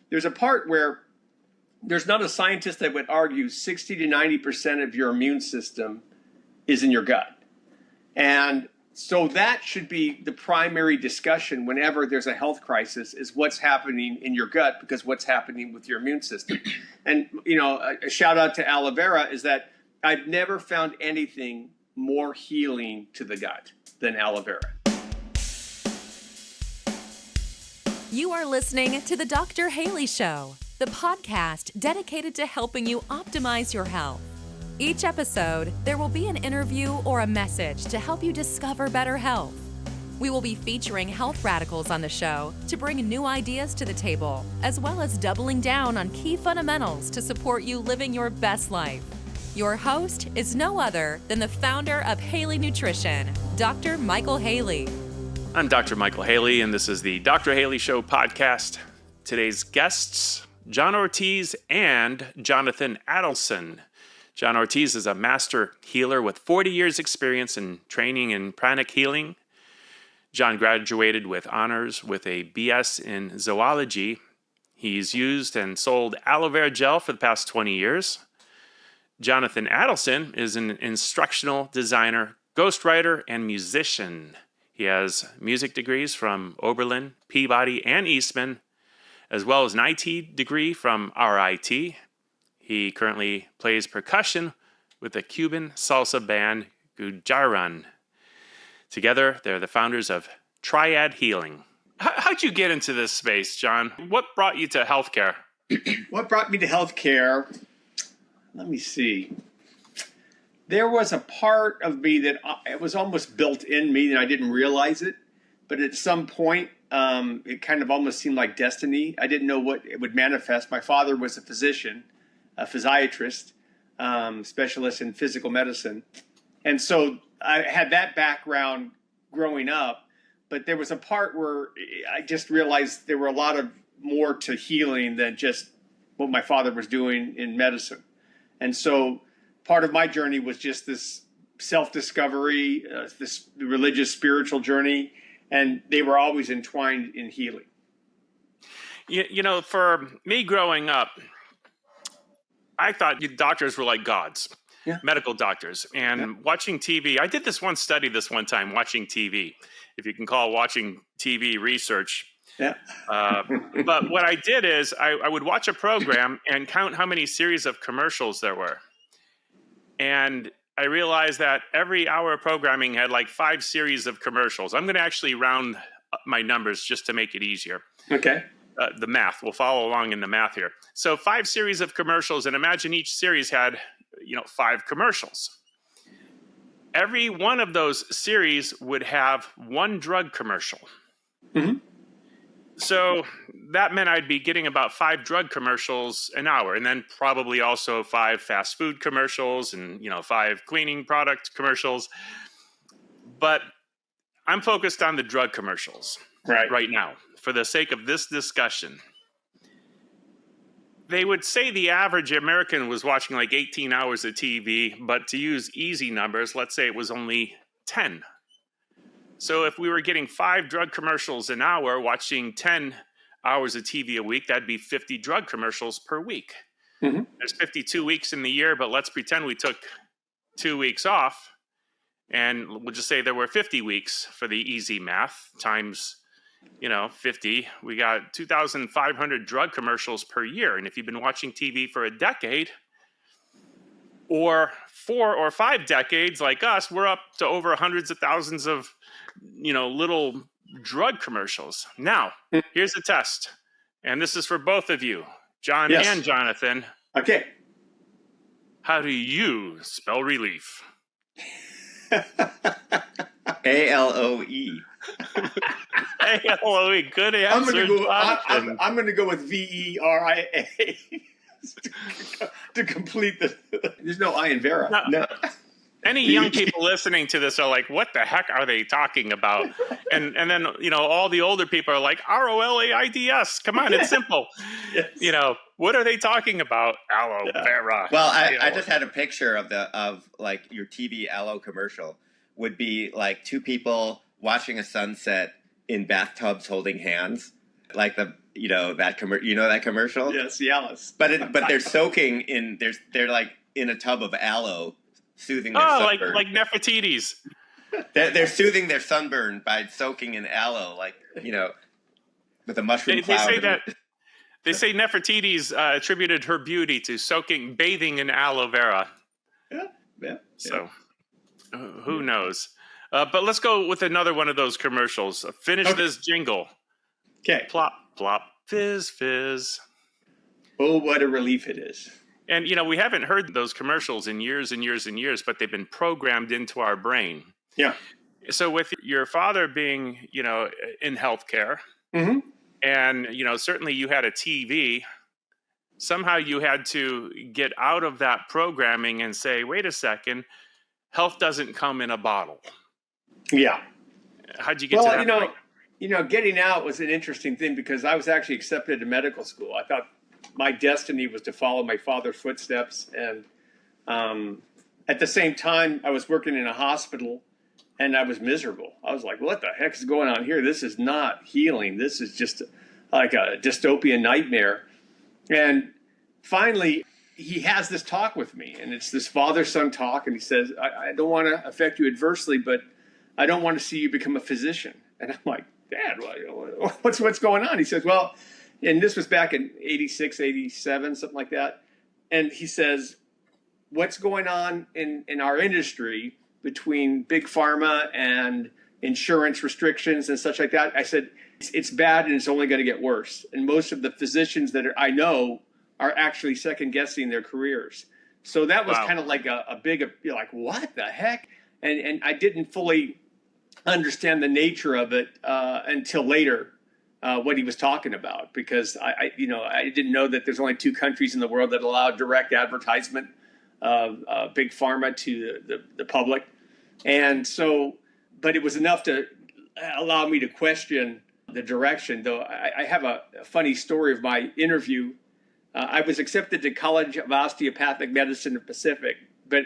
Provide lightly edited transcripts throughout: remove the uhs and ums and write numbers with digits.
there's a part where there's not a scientist that would argue 60 to 90% of your immune system is in your gut. And so that should be the primary discussion whenever there's a health crisis, is what's happening in your gut, because what's happening with your immune system. And, a shout out to aloe vera is that I've never found anything more healing to the gut than aloe vera. You are listening to The Dr. Haley Show, the podcast dedicated to helping you optimize your health. Each episode, there will be an interview or a message to help you discover better health. We will be featuring health radicals on the show to bring new ideas to the table, as well as doubling down on key fundamentals to support you living your best life. Your host is no other than the founder of Haley Nutrition, Dr. Michael Haley. I'm Dr. Michael Haley, and this is the Dr. Haley Show podcast. Today's guests, John Ortiz and Jonathan Attleson. John Ortiz is a master healer with 40 years experience in training in Pranic Healing. John graduated with honors with a BS in Zoology. He's used and sold aloe vera gel for the past 20 years. Jonathan Attleson is an instructional designer, ghostwriter, and musician. He has music degrees from Oberlin, Peabody, and Eastman, as well as an IT degree from RIT. He currently plays percussion with the Cuban salsa band Guajiron. Together, they're the founders of Triad Healing. How'd you get into this space, John? What brought you to healthcare? What brought me to healthcare? Let me see. There was a part of me that it was almost built in me and I didn't realize it. But at some point, it kind of almost seemed like destiny. I didn't know what it would manifest. My father was a physician, a physiatrist, specialist in physical medicine. And so I had that background growing up. But there was a part where I just realized there were a lot of more to healing than just what my father was doing in medicine. And so part of my journey was just this self-discovery, this religious, spiritual journey, and they were always entwined in healing. For me growing up, I thought doctors were like gods, medical doctors. And watching TV, I did this one study this one time, watching TV, if you can call watching TV research. Yeah. But what I did is I would watch a program and count how many series of commercials there were. And I realized that every hour of programming had like 5 series of commercials. I'm going to actually round up my numbers just to make it easier. Okay. The math. We'll follow along in the math here. So 5 series of commercials, and imagine each series had, 5 commercials. Every one of those series would have 1 drug commercial. Mm-hmm. So that meant I'd be getting about 5 drug commercials an hour, and then probably also 5 fast food commercials and, 5 cleaning product commercials. But I'm focused on the drug commercials right now for the sake of this discussion. They would say the average American was watching like 18 hours of TV, but to use easy numbers, let's say it was only 10. So if we were getting 5 drug commercials an hour, watching 10 hours of TV a week, that'd be 50 drug commercials per week. Mm-hmm. There's 52 weeks in the year, but let's pretend we took 2 weeks off, and we'll just say there were 50 weeks for the easy math times, 50. We got 2,500 drug commercials per year. And if you've been watching TV for a decade, or 4 or 5 decades like us, we're up to over hundreds of thousands of little drug commercials. Now, here's a test. And this is for both of you, John and Jonathan. Okay. How do you spell relief? A-L-O-E. A-L-O-E. Good answer, I'm going to go with V-E-R-I-A to complete the... There's no I in Vera. No. Any young people listening to this are like, what the heck are they talking about? And then, all the older people are like, R-O-L-A-I-D-S. Come on, it's simple. Yes. What are they talking about? Aloe vera. Well, I just had a picture of like your TV aloe commercial would be like 2 people watching a sunset in bathtubs holding hands. like that commercial. Yes, the Alice. But they're soaking in they're like in a tub of aloe, soothing their like sunburn. Nefertiti's. They're soothing their sunburn by soaking in aloe, with a mushroom cloud. They say Nefertiti's attributed her beauty to bathing in aloe vera. Yeah. So, who knows? But let's go with another one of those commercials. Finish this jingle. Okay. Plop, plop, fizz, fizz. Oh, what a relief it is. And, we haven't heard those commercials in years and years and years, but they've been programmed into our brain. Yeah. So with your father being, in healthcare, mm-hmm. and, certainly you had a TV, somehow you had to get out of that programming and say, wait a second, health doesn't come in a bottle. Yeah. How'd you get to that point? Getting out was an interesting thing because I was actually accepted to medical school. I thought my destiny was to follow my father's footsteps. And at the same time, I was working in a hospital and I was miserable. I was like, what the heck is going on here? This is not healing. This is just like a dystopian nightmare. And finally, he has this talk with me, and it's this father-son talk. And he says, I don't want to affect you adversely, but I don't want to see you become a physician. And I'm like, Dad, what's going on? He says, well, and this was back in 86, 87, something like that. And he says, what's going on in our industry between big pharma and insurance restrictions and such like that? I said, it's bad and it's only going to get worse. And most of the physicians that I know are actually second guessing their careers. So that was kind of like a big, like, what the heck? And I didn't fully understand the nature of it until later, what he was talking about, because I didn't know that there's only 2 countries in the world that allow direct advertisement of big pharma to the public. And so, but it was enough to allow me to question the direction, though. I have a funny story of my interview. I was accepted to College of Osteopathic Medicine in Pacific, but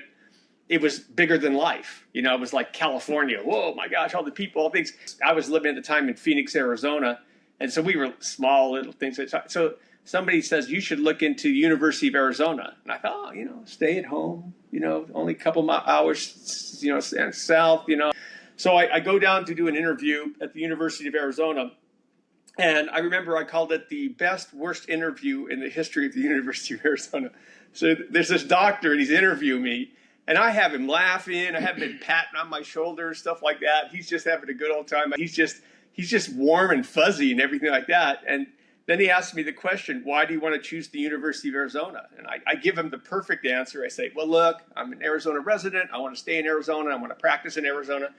it was bigger than life. It was like California. Whoa, my gosh, all the people, all things. I was living at the time in Phoenix, Arizona, and so we were small little things. So somebody says, you should look into University of Arizona. And I thought, stay at home, only a couple hours, south, So I go down to do an interview at the University of Arizona. And I remember I called it the worst interview in the history of the University of Arizona. So there's this doctor and he's interviewing me. And I have him laughing. I have him patting on my shoulder, stuff like that. He's just having a good old time. He's just warm and fuzzy and everything like that. And then he asked me the question, why do you want to choose the University of Arizona? And I give him the perfect answer. I say, well, look, I'm an Arizona resident. I want to stay in Arizona. I want to practice in Arizona.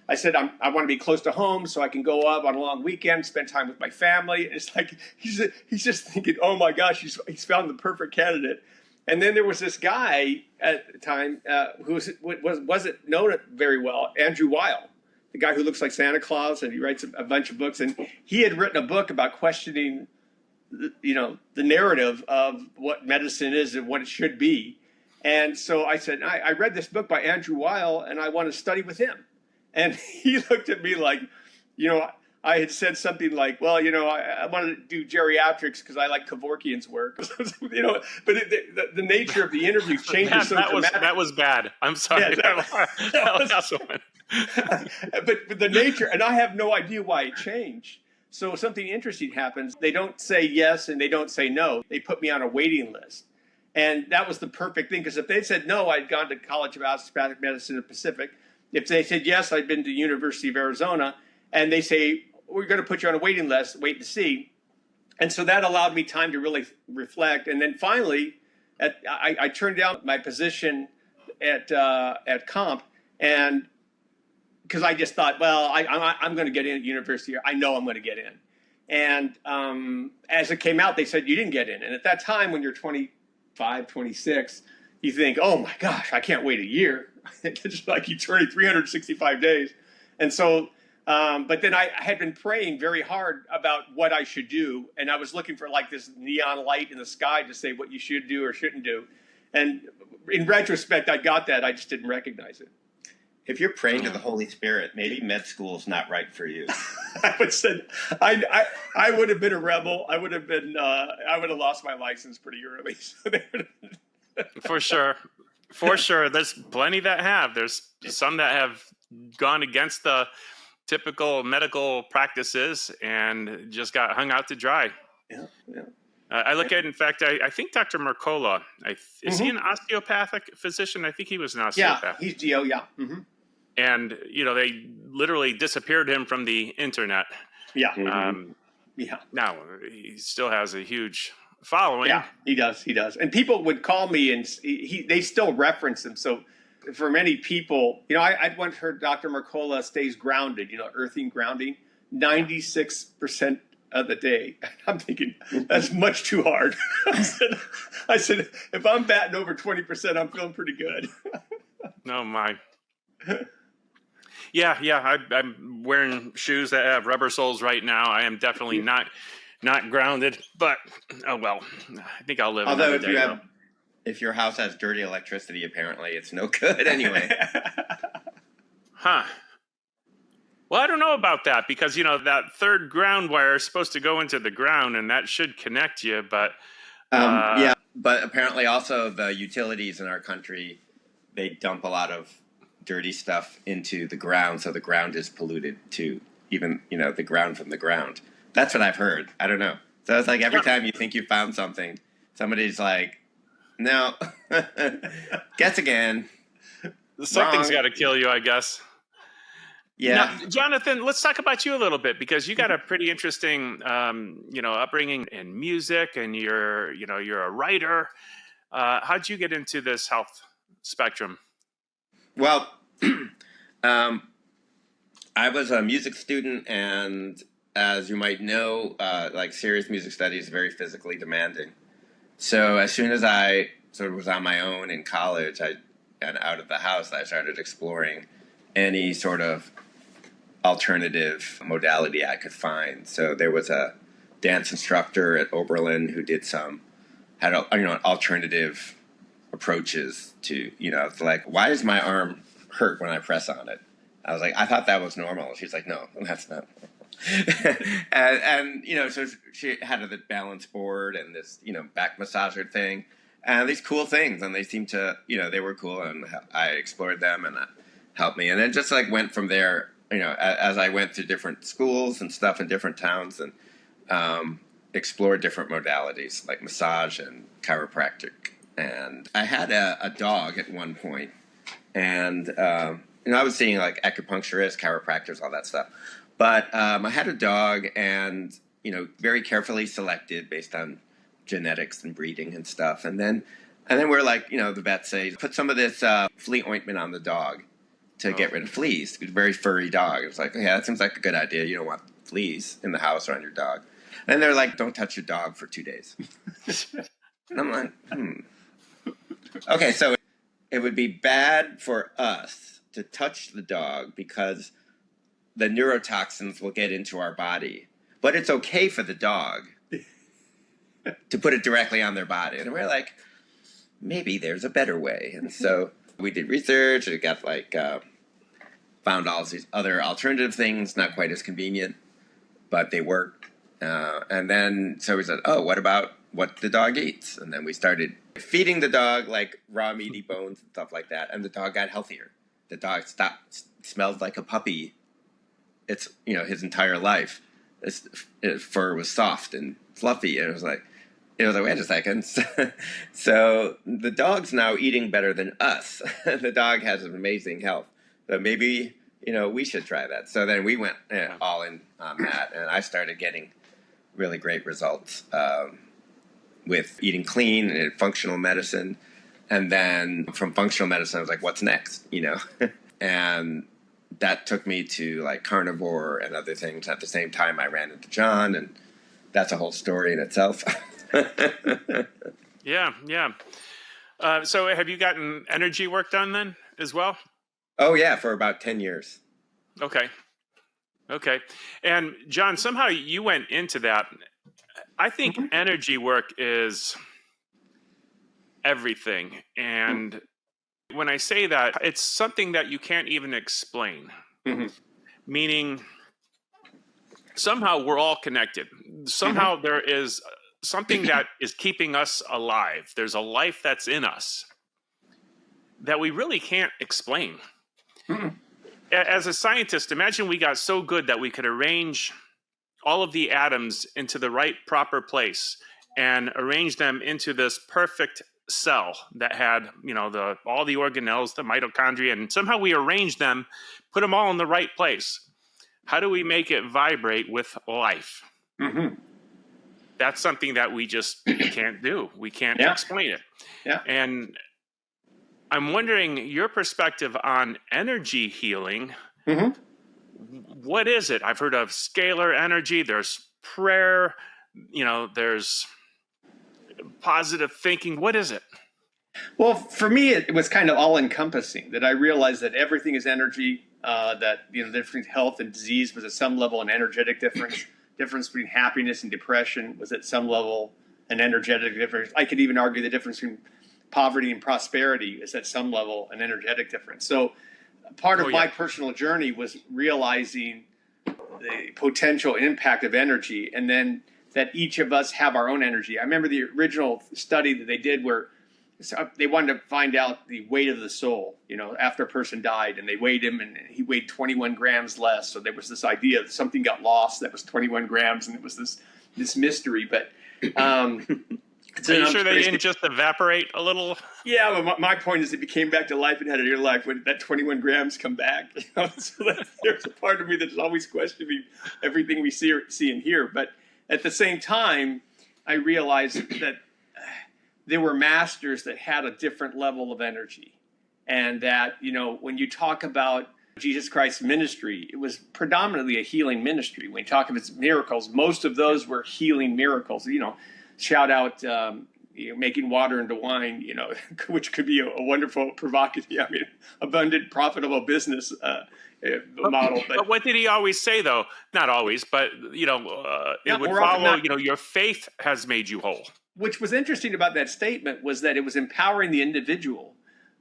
I said, I want to be close to home so I can go up on a long weekend, spend time with my family. And it's like, he's just thinking, oh my gosh, he's found the perfect candidate. And then there was this guy at the time who wasn't known very well, Andrew Weil, the guy who looks like Santa Claus, and he writes a bunch of books. And he had written a book about questioning, the narrative of what medicine is and what it should be. And so I said, I read this book by Andrew Weil, and I want to study with him. And he looked at me like, I had said something like, well, I wanted to do geriatrics because I like Kevorkian's work, but the nature of the interview changes so dramatically. That was bad. I'm sorry. Yeah, but the nature, and I have no idea why it changed. So something interesting happens. They don't say yes and they don't say no. They put me on a waiting list. And that was the perfect thing, because if they said no, I'd gone to College of Osteopathic Medicine in the Pacific. If they said yes, I'd been to University of Arizona. And they say, we're going to put you on a waiting list, wait to see. And so that allowed me time to really reflect. And then finally, I turned down my position at Comp, and because I just thought, well, I'm going to get in at university. I know I'm going to get in. And as it came out, they said, you didn't get in. And at that time, when you're 25, 26, you think, oh my gosh, I can't wait a year. It's like eternity, 365 days. And so, but then I had been praying very hard about what I should do. And I was looking for like this neon light in the sky to say what you should do or shouldn't do. And in retrospect, I got that. I just didn't recognize it. if you're praying to the Holy Spirit, maybe med school is not right for you. I would say I would have been a rebel. I would have lost my license pretty early. So For sure. For sure. There's plenty that have. There's some that have gone against the typical medical practices and just got hung out to dry. Yeah. I look at, in fact, I think Dr. Mercola, is he an osteopathic physician? I think he was an osteopath. Yeah, he's Geo, yeah. Mm-hmm. And, they literally disappeared him from the internet. Yeah. Yeah. Now, he still has a huge following. Yeah, he does. And people would call me, and they still reference him. So for many people, I once heard Dr. Mercola stays grounded, earthing, grounding, 96% of the day. I'm thinking, that's much too hard. I said, if I'm batting over 20%, I'm feeling pretty good. Oh, my. Yeah. I'm wearing shoes that have rubber soles right now. I am definitely not grounded, but oh well. I think I'll live another day. If your house has dirty electricity, apparently it's no good anyway. Huh. Well, I don't know about that because that third ground wire is supposed to go into the ground, and that should connect you. But yeah, but apparently also the utilities in our country, they dump a lot of dirty stuff into the ground, so the ground is polluted too. Even the ground from the ground. That's what I've heard. I don't know. So it's like every time you think you found something, somebody's like, no, guess again. Something's got to kill you, I guess. Yeah. Now, Jonathan, let's talk about you a little bit because you got a pretty interesting, upbringing in music, and you're a writer. How'd you get into this health spectrum? Well, I was a music student, and as you might know, serious music studies is very physically demanding. So as soon as I sort of was on my own in college, and out of the house, I started exploring any sort of alternative modality I could find. So there was a dance instructor at Oberlin who had alternative approaches to, it's like, why does my arm hurt when I press on it? I was like, I thought that was normal. She's like, no, that's not normal. and so she had the balance board and this, back massager thing and these cool things. And they seemed to, they were cool, and I explored them, and that helped me. And then just went from there, as I went to different schools and stuff in different towns, and explored different modalities like massage and chiropractic. And I had a dog at one point, and I was seeing acupuncturists, chiropractors, all that stuff. But I had a dog, and very carefully selected based on genetics and breeding and stuff. And then we're like, the vets say, put some of this flea ointment on the dog to get rid of fleas. It's a very furry dog. It was like, yeah, that seems like a good idea. You don't want fleas in the house or on your dog. And they're like, don't touch your dog for 2 days. And I'm like, Okay, so it would be bad for us to touch the dog because the neurotoxins will get into our body. But it's okay for the dog to put it directly on their body. And we're like, maybe there's a better way. And so we did research, and got found all these other alternative things, not quite as convenient, but they worked. And then so we said, what about what the dog eats? And then we started feeding the dog raw meaty bones and stuff like that. And the dog got healthier. The dog smelled like a puppy. It's, his entire life. His fur was soft and fluffy. And it was like, wait a second. So the dog's now eating better than us. The dog has an amazing health. So maybe, we should try that. So then we went all in on that. And I started getting really great results with eating clean and functional medicine. And then from functional medicine, I was like, what's next? And that took me to carnivore and other things. At the same time, I ran into John, and that's a whole story in itself. Yeah. So have you gotten energy work done then as well? Oh, yeah, for about 10 years. Okay. And John, somehow you went into that. I think energy work is everything. And when I say that, it's something that you can't even explain. Mm-hmm. Meaning, somehow we're all connected. Somehow there is something that is keeping us alive. There's a life that's in us that we really can't explain. As a scientist, imagine we got so good that we could arrange all of the atoms into the right proper place and arrange them into this perfect cell that had, all the organelles, the mitochondria, and somehow we arrange them, put them all in the right place. How do we make it vibrate with life? Mm-hmm. That's something that we just can't do. We can't explain it. Yeah. And I'm wondering your perspective on energy healing. Mm-hmm. What is it? I've heard of scalar energy. There's prayer. There's positive thinking. What is it? Well, for me, it was kind of all-encompassing, that I realized that everything is energy, that the difference between health and disease was at some level an energetic difference. Difference between happiness and depression was at some level an energetic difference. I could even argue the difference between poverty and prosperity is at some level an energetic difference. So part of my personal journey was realizing the potential impact of energy, and then that each of us have our own energy. I remember the original study that they did where they wanted to find out the weight of the soul, after a person died, and they weighed him and he weighed 21 grams less. So there was this idea that something got lost that was 21 grams, and it was this mystery. But are you sure they didn't just evaporate a little? Yeah, but my point is it became back to life and had a new life. When that 21 grams come back? So there's a part of me that's always questioning everything we see and hear. But at the same time, I realized that there were masters that had a different level of energy. And that, when you talk about Jesus Christ's ministry, it was predominantly a healing ministry. When you talk of its miracles, most of those were healing miracles. Shout out, making water into wine, which could be a wonderful, provocative, abundant, profitable business model. But what did he always say, though? Not always, but, it would follow, your faith has made you whole. Which was interesting about that statement was that it was empowering the individual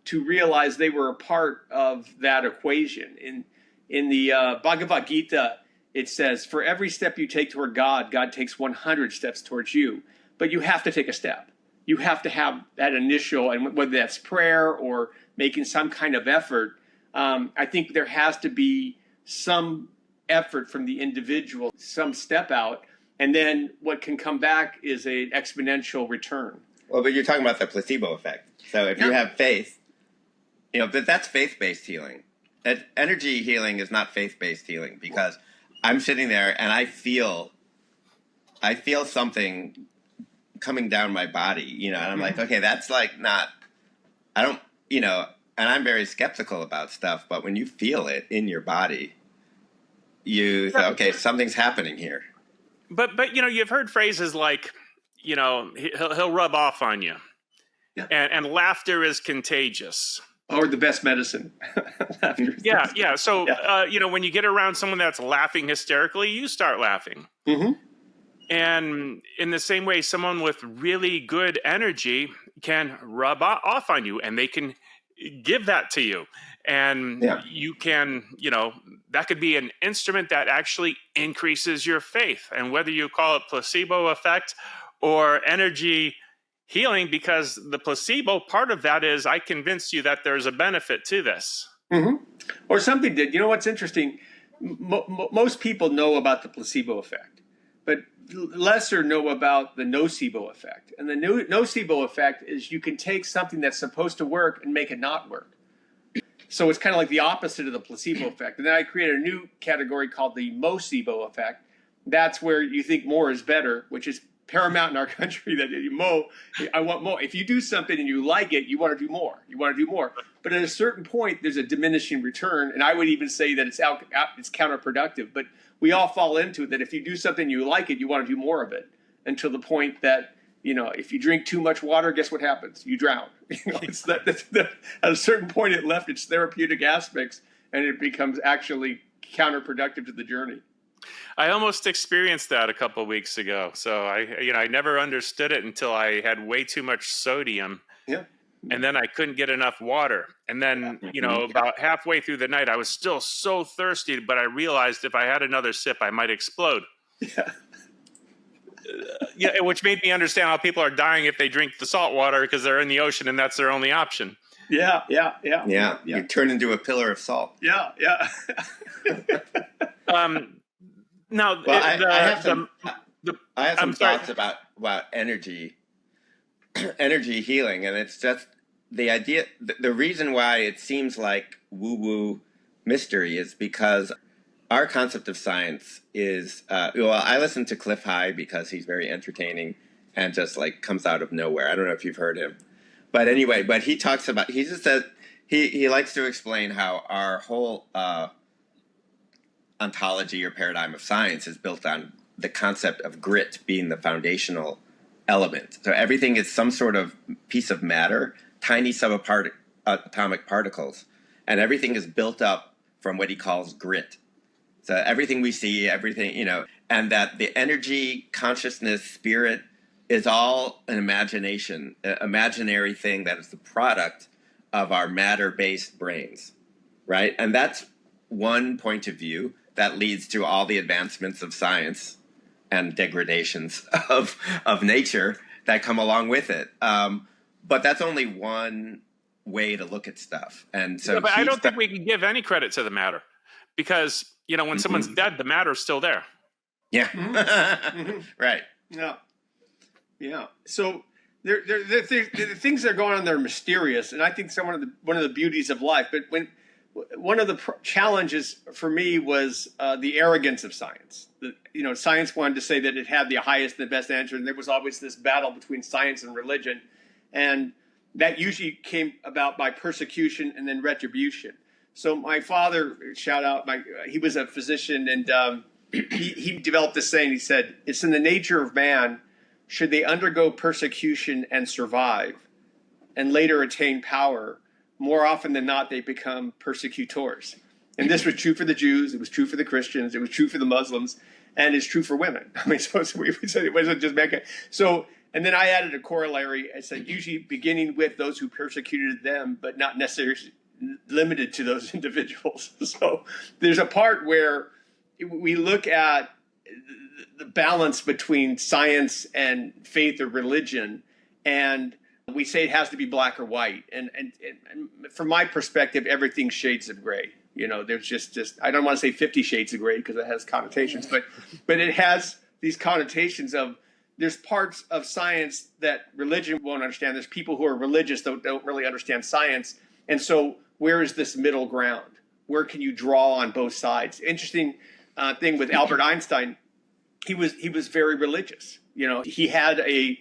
to realize they were a part of that equation. In the Bhagavad Gita, it says, for every step you take toward God, God takes 100 steps towards you. But you have to take a step. You have to have that initial, and whether that's prayer or making some kind of effort, I think there has to be some effort from the individual, some step out. And then what can come back is an exponential return. Well, but you're talking about the placebo effect. So if you have faith, but that's faith-based healing. Energy healing is not faith-based healing, because I'm sitting there and I feel something coming down my body, and I'm like, okay, that's like not, I don't, and I'm very skeptical about stuff, but when you feel it in your body, you say, okay, something's happening here. But you've heard phrases like, he'll rub off on you, and laughter is contagious. Or the best medicine. Yeah. So, when you get around someone that's laughing hysterically, you start laughing. Mm-hmm. And in the same way, someone with really good energy can rub off on you, and they can give that to you. And you can, that could be an instrument that actually increases your faith. And whether you call it placebo effect or energy healing, because the placebo part of that is I convinced you that there's a benefit to this. Mm-hmm. Or something did. What's interesting? Most people know about the placebo effect, but lesser know about the nocebo effect. And the nocebo effect is you can take something that's supposed to work and make it not work. So it's kind of like the opposite of the placebo effect. And then I created a new category called the Mocebo effect. That's where you think more is better, which is paramount in our country. That I want more. If you do something and you like it, you want to do more. You want to do more. But at a certain point, there's a diminishing return. And I would even say that it's counterproductive. But we all fall into it, that if you do something you like it, you want to do more of it, until the point that, if you drink too much water, guess what happens? You drown. It's at a certain point, it left its therapeutic aspects, and it becomes actually counterproductive to the journey. I almost experienced that a couple of weeks ago. So I never understood it until I had way too much sodium. Yeah. and then I couldn't get enough water. And then, about halfway through the night, I was still so thirsty, but I realized if I had another sip, I might explode. Yeah. Which made me understand how people are dying if they drink the salt water because they're in the ocean and that's their only option. Yeah. You turn into a pillar of salt. Yeah. Now, I have some I'm thoughts about energy healing, and it's just the idea. The reason why it seems like woo-woo mystery is because our concept of science is, I listen to Cliff High because he's very entertaining and just like comes out of nowhere. I don't know if you've heard him, but anyway, he talks about, he just says, he likes to explain how our whole ontology or paradigm of science is built on the concept of grit being the foundational element. So everything is some sort of piece of matter, tiny subatomic particles, and everything is built up from what he calls grit. So everything we see, everything, and that the energy, consciousness, spirit is all an imaginary thing that is the product of our matter-based brains, right? And that's one point of view that leads to all the advancements of science and degradations of nature that come along with it. But that's only one way to look at stuff. And so, but I don't think we can give any credit to the matter because, when someone's dead, the matter's still there. Yeah. Right. Yeah. So the things that are going on there are mysterious, and I think one of the beauties of life. But one of the challenges for me was the arrogance of science. Science wanted to say that it had the highest and the best answer, and there was always this battle between science and religion, and that usually came about by persecution and then retribution. So my father, shout out, he was a physician, and he developed this saying. He said, "It's in the nature of man, should they undergo persecution and survive, and later attain power, more often than not, they become persecutors." And this was true for the Jews. It was true for the Christians. It was true for the Muslims, and it's true for women. I mean, so we said it wasn't just mankind. So, and then I added a corollary. I said, usually beginning with those who persecuted them, but not necessarily limited to those individuals. So there's a part where we look at the balance between science and faith or religion, and we say it has to be black or white. And from my perspective, everything's shades of gray. There's just I don't want to say 50 shades of gray because it has connotations, but it has these connotations of there's parts of science that religion won't understand. There's people who are religious that don't really understand science. And so where is this middle ground? Where can you draw on both sides? Interesting thing with Albert Einstein, he was very religious. He had a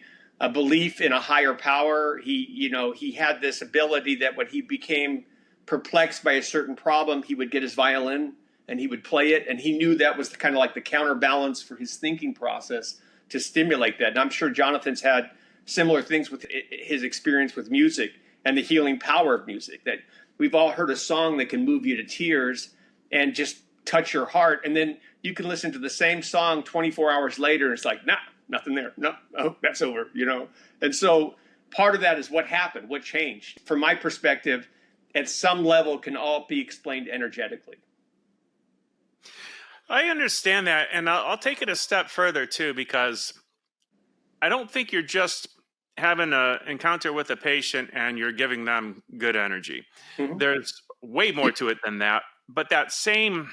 belief in a higher power. He had this ability that when he became perplexed by a certain problem, he would get his violin and he would play it. And he knew that was kind of like the counterbalance for his thinking process to stimulate that. And I'm sure Jonathan's had similar things with his experience with music and the healing power of music, that we've all heard a song that can move you to tears and just touch your heart. And then you can listen to the same song 24 hours later. And it's like, nah, nothing there. No, oh, that's over, And so part of that is what happened, what changed. From my perspective, at some level can all be explained energetically. I understand that. And I'll take it a step further too, because I don't think you're just having an encounter with a patient and you're giving them good energy. Mm-hmm. There's way more to it than that. But that same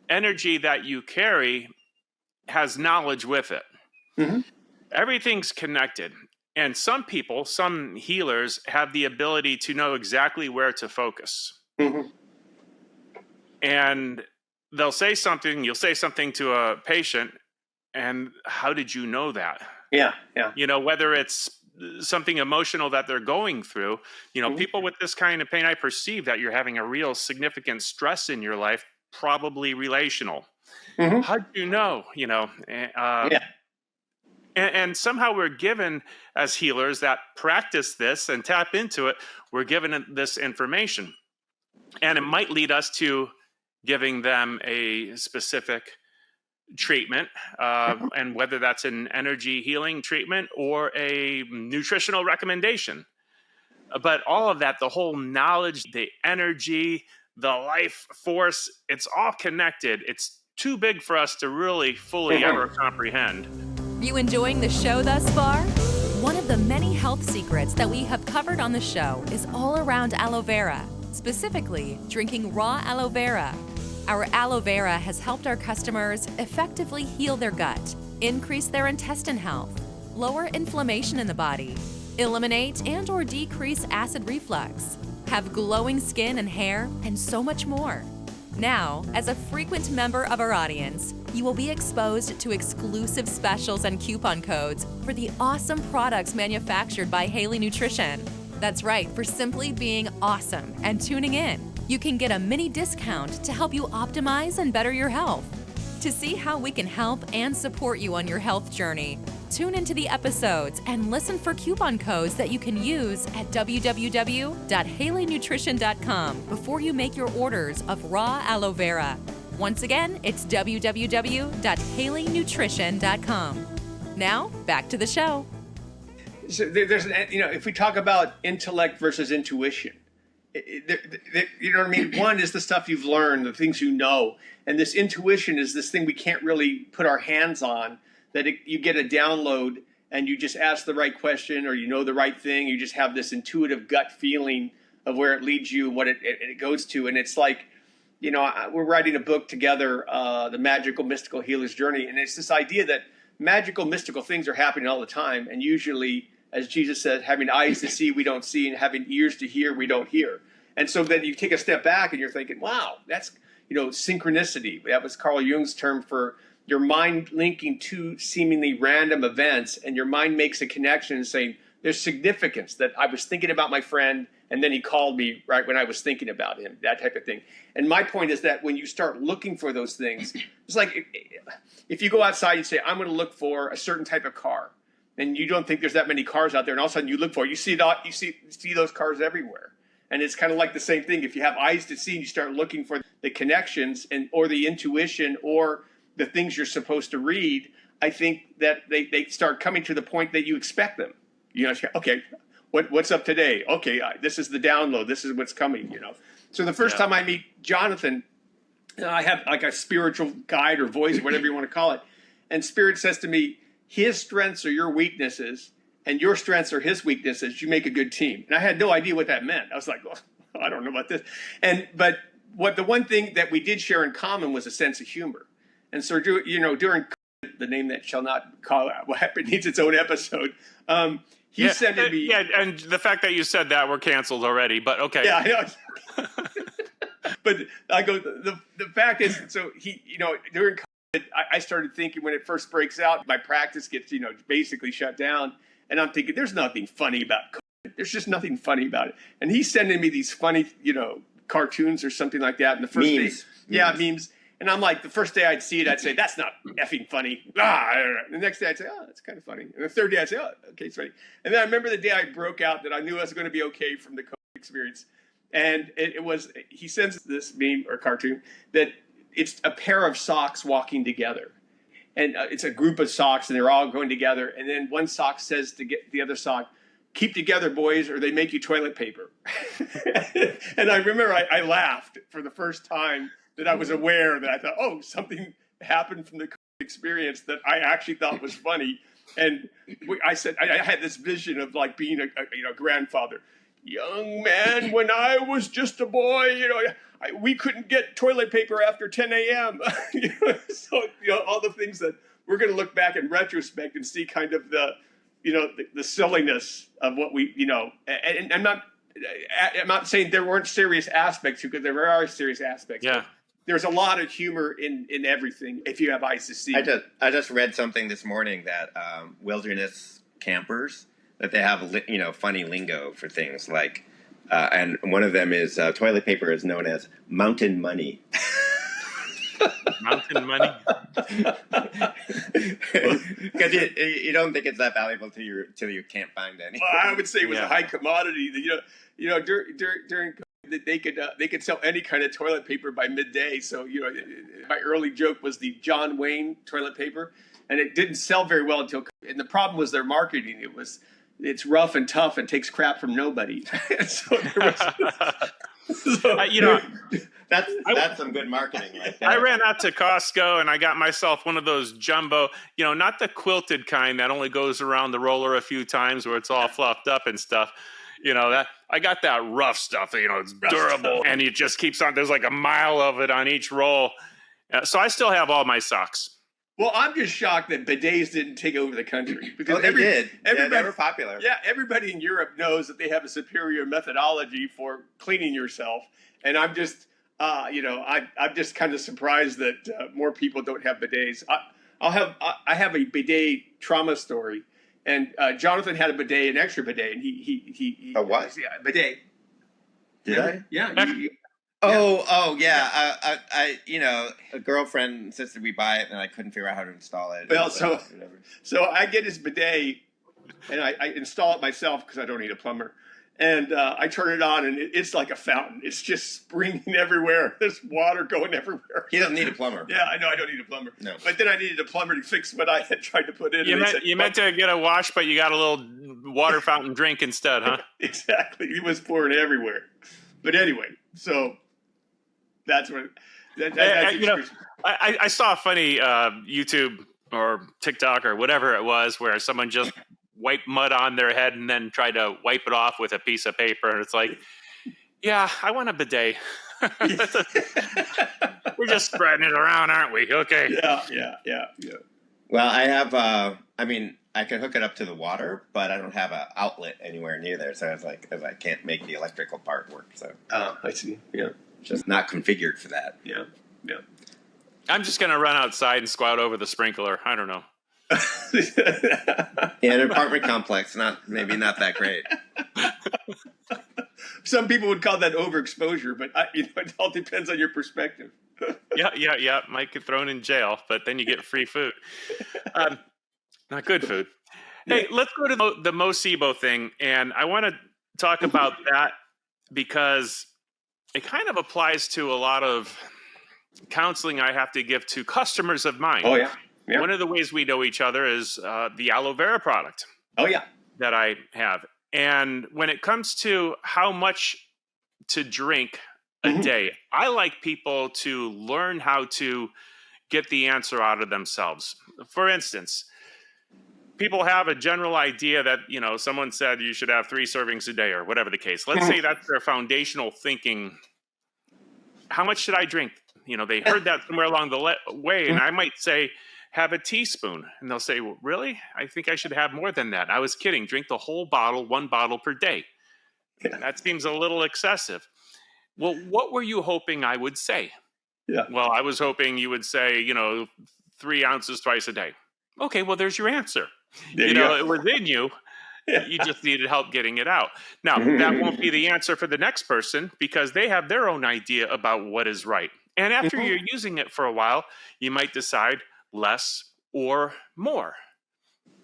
energy that you carry has knowledge with it. Mm-hmm. Everything's connected. And some people, some healers, have the ability to know exactly where to focus. Mm-hmm. And they'll say something, you'll say something to a patient, and how did you know that? Yeah. Whether it's something emotional that they're going through, mm-hmm. people with this kind of pain, I perceive that you're having a real significant stress in your life, probably relational. Mm-hmm. How do you know? Yeah. And somehow we're given, as healers that practice this and tap into it, we're given this information. And it might lead us to giving them a specific treatment, and whether that's an energy healing treatment or a nutritional recommendation. But all of that, the whole knowledge, the energy, the life force, it's all connected. It's too big for us to really fully ever comprehend. You enjoying the show thus far? One of the many health secrets that we have covered on the show is all around aloe vera, specifically drinking raw aloe vera. Our aloe vera has helped our customers effectively heal their gut, increase their intestine health, lower inflammation in the body, eliminate and/or decrease acid reflux, have glowing skin and hair, and so much more. Now, as a frequent member of our audience, you will be exposed to exclusive specials and coupon codes for the awesome products manufactured by Haley Nutrition. That's right, for simply being awesome and tuning in, you can get a mini discount to help you optimize and better your health. To see how we can help and support you on your health journey, tune into the episodes and listen for coupon codes that you can use at www.haleynutrition.com before you make your orders of raw aloe vera. Once again, it's www.haleynutrition.com. Now, back to the show. So there's, if we talk about intellect versus intuition, you know what I mean? One is the stuff you've learned, the things you know, and this intuition is this thing we can't really put our hands on. You get a download and you just ask the right question or you know the right thing. You just have this intuitive gut feeling of where it leads you and what it goes to. And it's like, we're writing a book together, The Magical Mystical Healer's Journey. And it's this idea that magical mystical things are happening all the time. And usually, as Jesus said, having eyes to see, we don't see, and having ears to hear, we don't hear. And so then you take a step back and you're thinking, wow, that's, synchronicity. That was Carl Jung's term for your mind linking two seemingly random events, and your mind makes a connection and saying, there's significance that I was thinking about my friend, and then he called me right when I was thinking about him, that type of thing. And my point is that when you start looking for those things, it's like if you go outside and say, I'm going to look for a certain type of car, and you don't think there's that many cars out there, and all of a sudden you look for it, you see those cars everywhere. And it's kind of like the same thing. If you have eyes to see and you start looking for the connections or the intuition or the things you're supposed to read, I think that they start coming to the point that you expect them. Okay, what's up today? Okay, this is the download. This is what's coming, So the first time I meet Jonathan, I have like a spiritual guide or voice, whatever you want to call it. And Spirit says to me, his strengths are your weaknesses and your strengths are his weaknesses. You make a good team. And I had no idea what that meant. I was like, well, I don't know about this. But the one thing that we did share in common was a sense of humor. And so, during the name that shall not call out what happened needs its own episode. He sent me. Yeah, and the fact that you said that we're canceled already, but okay. Yeah, I know. But I go. The fact is, so he, during COVID, I started thinking when it first breaks out, my practice gets, basically shut down, and I'm thinking there's nothing funny about COVID. There's just nothing funny about it. And he's sending me these funny, cartoons or something like that. And the first memes. day, memes. And I'm like, the first day I'd see it, I'd say, that's not effing funny. The next day I'd say, oh, that's kind of funny. And the third day I'd say, oh, okay, it's funny. And then I remember the day I broke out that I knew I was going to be okay from the COVID experience. And it was, he sends this meme or cartoon that it's a pair of socks walking together. And it's a group of socks and they're all going together. And then one sock says to get the other sock, keep together, boys, or they make you toilet paper. And I remember I laughed for the first time that I was aware that I thought, oh, something happened from the experience that I actually thought was funny. And I said, I had this vision of like being a grandfather. Young man, when I was just a boy, we couldn't get toilet paper after 10 a.m. So, all the things that we're going to look back in retrospect and see kind of the silliness of what we, and I'm not saying there weren't serious aspects to it, because there are serious aspects. Yeah. There's a lot of humor in everything if you have eyes to see. I just read something this morning that wilderness campers, that they have funny lingo for things like, and one of them is toilet paper is known as mountain money. Mountain money? Because you don't think it's that valuable till you can't find any. Well, I would say it was a high commodity. During they could sell any kind of toilet paper by midday. So my early joke was the John Wayne toilet paper, and it didn't sell very well and the problem was their marketing. It was it's rough and tough and takes crap from nobody. So there was, that's some good marketing right there. I ran out to Costco and I got myself one of those jumbo, not the quilted kind that only goes around the roller a few times where it's all fluffed up and stuff. That I got that rough stuff, it's durable and it just keeps on. There's like a mile of it on each roll. So I still have all my socks. Well, I'm just shocked that bidets didn't take over the country. Because they did. Everybody, they were popular. Yeah, everybody in Europe knows that they have a superior methodology for cleaning yourself. And I'm just, I'm just kind of surprised that more people don't have bidets. I have a bidet trauma story. And Jonathan had a bidet, an extra bidet, and he a what? Yeah, bidet. Did I? Yeah. I a girlfriend insisted we buy it, and I couldn't figure out how to install it. Well, so I get his bidet, and I install it myself because I don't need a plumber. And I turn it on, and it's like a fountain. It's just springing everywhere. There's water going everywhere. He doesn't need a plumber. Yeah, I know I don't need a plumber. No. But then I needed a plumber to fix what I had tried to put in. You meant to get a wash, but you got a little water fountain drink instead, huh? Exactly. He was pouring everywhere. But anyway, so that's what. I saw a funny YouTube or TikTok or whatever it was where someone just wiped mud on their head and then tried to wipe it off with a piece of paper. And it's like, yeah, I want a bidet. We're just spreading it around, aren't we? Okay. Yeah. Well, I have, I can hook it up to the water, but I don't have an outlet anywhere near there. So I can't make the electrical part work. So I see. Yeah. Just not configured for that. Yeah. I'm just going to run outside and squat over the sprinkler. I don't know. An apartment complex, maybe not that great. Some people would call that overexposure, but it all depends on your perspective. Yeah. Might get thrown in jail, but then you get free food. Not good food. Hey, let's go to the Mocebo thing, and I want to talk about that because it kind of applies to a lot of counseling I have to give to customers of mine. Oh, yeah. One of the ways we know each other is the aloe vera product. Oh, yeah. That I have. And when it comes to how much to drink a day, I like people to learn how to get the answer out of themselves. For instance, people have a general idea that, someone said you should have 3 servings a day or whatever the case. Let's say that's their foundational thinking. How much should I drink? They heard that somewhere along the way, and I might say, have a teaspoon. And they'll say, well, really? I think I should have more than that. I was kidding. Drink the whole bottle, 1 bottle per day. Yeah. That seems a little excessive. Well, what were you hoping I would say? Yeah. Well, I was hoping you would say, 3 ounces twice a day. Okay, well, there's your answer. It was in you. You just needed help getting it out. Now, that won't be the answer for the next person because they have their own idea about what is right. And after you're using it for a while, you might decide less or more.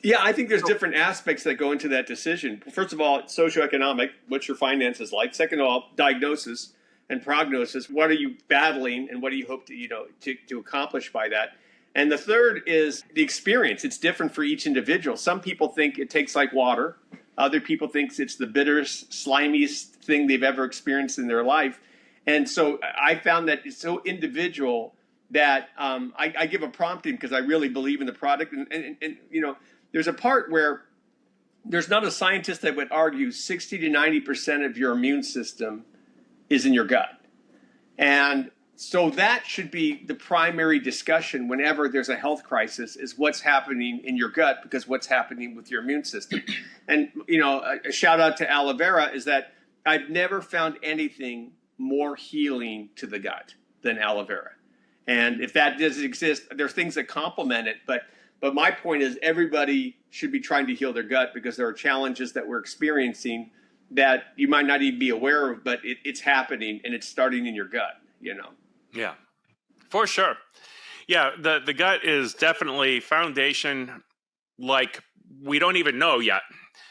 Yeah, I think there's different aspects that go into that decision. First of all, it's socioeconomic. What's your finances like? Second of all, diagnosis and prognosis. What are you battling, and what do you hope to accomplish by that? And the third is the experience. It's different for each individual. Some people think it tastes like water. Other people think it's the bitterest, slimiest thing they've ever experienced in their life. And so I found that it's so individual that I give a prompting because I really believe in the product. And there's a part where there's not a scientist that would argue 60 to 90% of your immune system is in your gut. And so that should be the primary discussion whenever there's a health crisis is what's happening in your gut because what's happening with your immune system. And, a shout out to aloe vera is that I've never found anything more healing to the gut than aloe vera. And if that doesn't exist, there's things that complement it. But my point is everybody should be trying to heal their gut because there are challenges that we're experiencing that you might not even be aware of, but it's happening and it's starting in your gut, Yeah, for sure. Yeah, the gut is definitely foundation like we don't even know yet.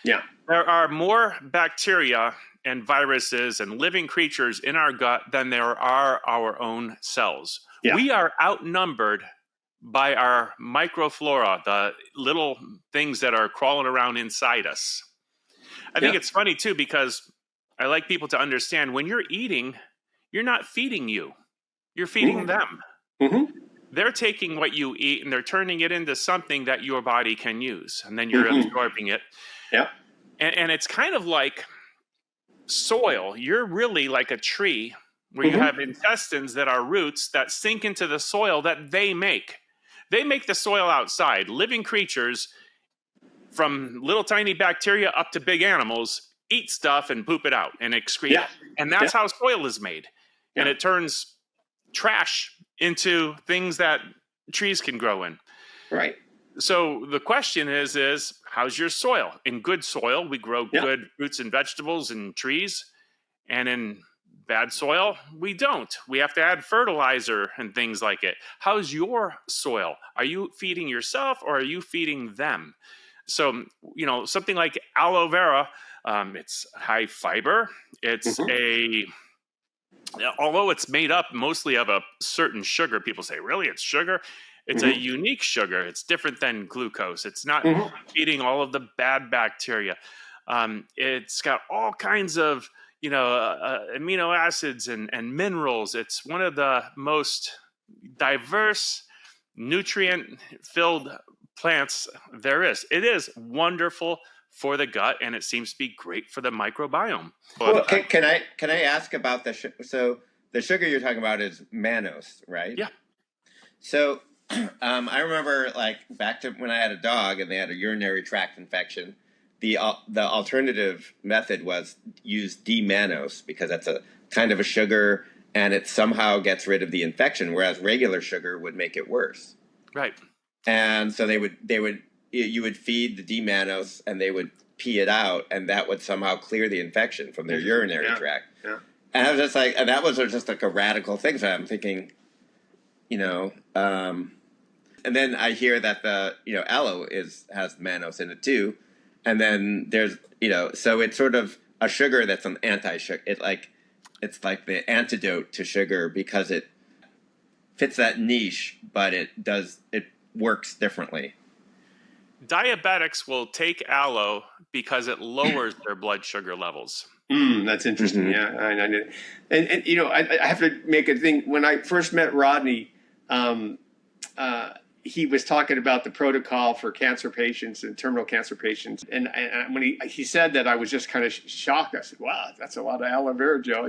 Yeah. There are more bacteria and viruses and living creatures in our gut than there are our own cells. Yeah. We are outnumbered by our microflora, the little things that are crawling around inside us. I think it's funny too, because I like people to understand when you're eating, you're not feeding you, you're feeding them. Mm-hmm. They're taking what you eat and they're turning it into something that your body can use. And then you're absorbing it. Yeah. And it's kind of like soil. You're really like a tree where you have intestines that are roots that sink into the soil that they make. They make the soil outside. Living creatures, from little tiny bacteria up to big animals, eat stuff and poop it out and excrete it. And that's how soil is made. And it turns trash into things that trees can grow in. Right. So the question is how's your soil? In good soil, we grow good fruits and vegetables and trees. And in bad soil, we don't. We have to add fertilizer and things like it. How's your soil? Are you feeding yourself or are you feeding them? So, something like aloe vera, it's high fiber. It's although it's made up mostly of a certain sugar, people say, really, it's sugar? It's a unique sugar. It's different than glucose. It's not feeding all of the bad bacteria. It's got all kinds of, amino acids and minerals. It's one of the most diverse, nutrient-filled plants there is. It is wonderful for the gut, and it seems to be great for the microbiome. Well, can I ask about so the sugar you're talking about is mannose, right? Yeah. So I remember back to when I had a dog and they had a urinary tract infection. The alternative method was use D-mannose because that's a kind of a sugar and it somehow gets rid of the infection, whereas regular sugar would make it worse. Right. And so you would feed the D-mannose and they would pee it out, and that would somehow clear the infection from their urinary tract. Yeah. And I was just and that was just like a radical thing. So I'm thinking, and then I hear that the aloe has mannose in it too, and then there's so it's sort of a sugar that's an anti-sugar. It's like the antidote to sugar because it fits that niche, but it works differently. Diabetics will take aloe because it lowers their blood sugar levels. That's interesting. Yeah, I did. And I have to make a thing. When I first met Rodney, he was talking about the protocol for cancer patients and terminal cancer patients. And when he said that, I was just kind of shocked. I said, "Wow, that's a lot of aloe vera gel,"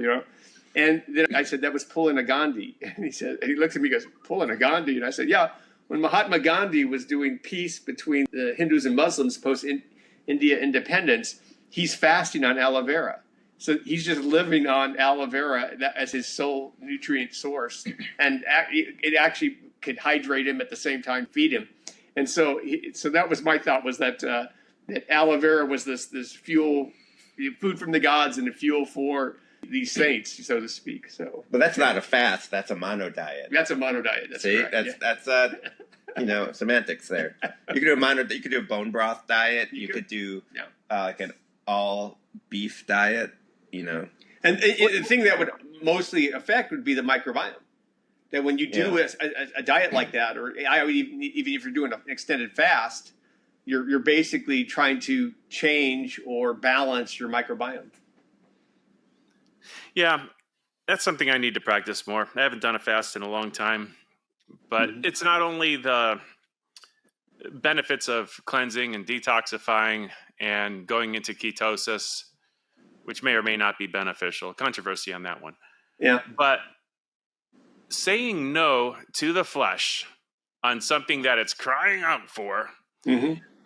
And then I said, "That was pulling a Gandhi." And he looks at me and goes, "Pulling a Gandhi?" And I said, "Yeah. When Mahatma Gandhi was doing peace between the Hindus and Muslims post-India independence, he's fasting on aloe vera. So he's just living on aloe vera as his sole nutrient source. And it actually could hydrate him at the same time, feed him. And so that was my thought, was that aloe vera was this fuel, food from the gods and the fuel for these saints, so to speak. So, but that's not a fast. That's a mono diet. That's a mono diet. That's See, correct. that's semantics there. You could do you could do a bone broth diet. You could do like an all beef diet. And the thing that would mostly affect would be the microbiome. That when you do a diet like that, or even if you're doing an extended fast, you're basically trying to change or balance your microbiome. Yeah, that's something I need to practice more. I haven't done a fast in a long time, but it's not only the benefits of cleansing and detoxifying and going into ketosis, which may or may not be beneficial. Controversy on that one. Yeah. But saying no to the flesh on something that it's crying out for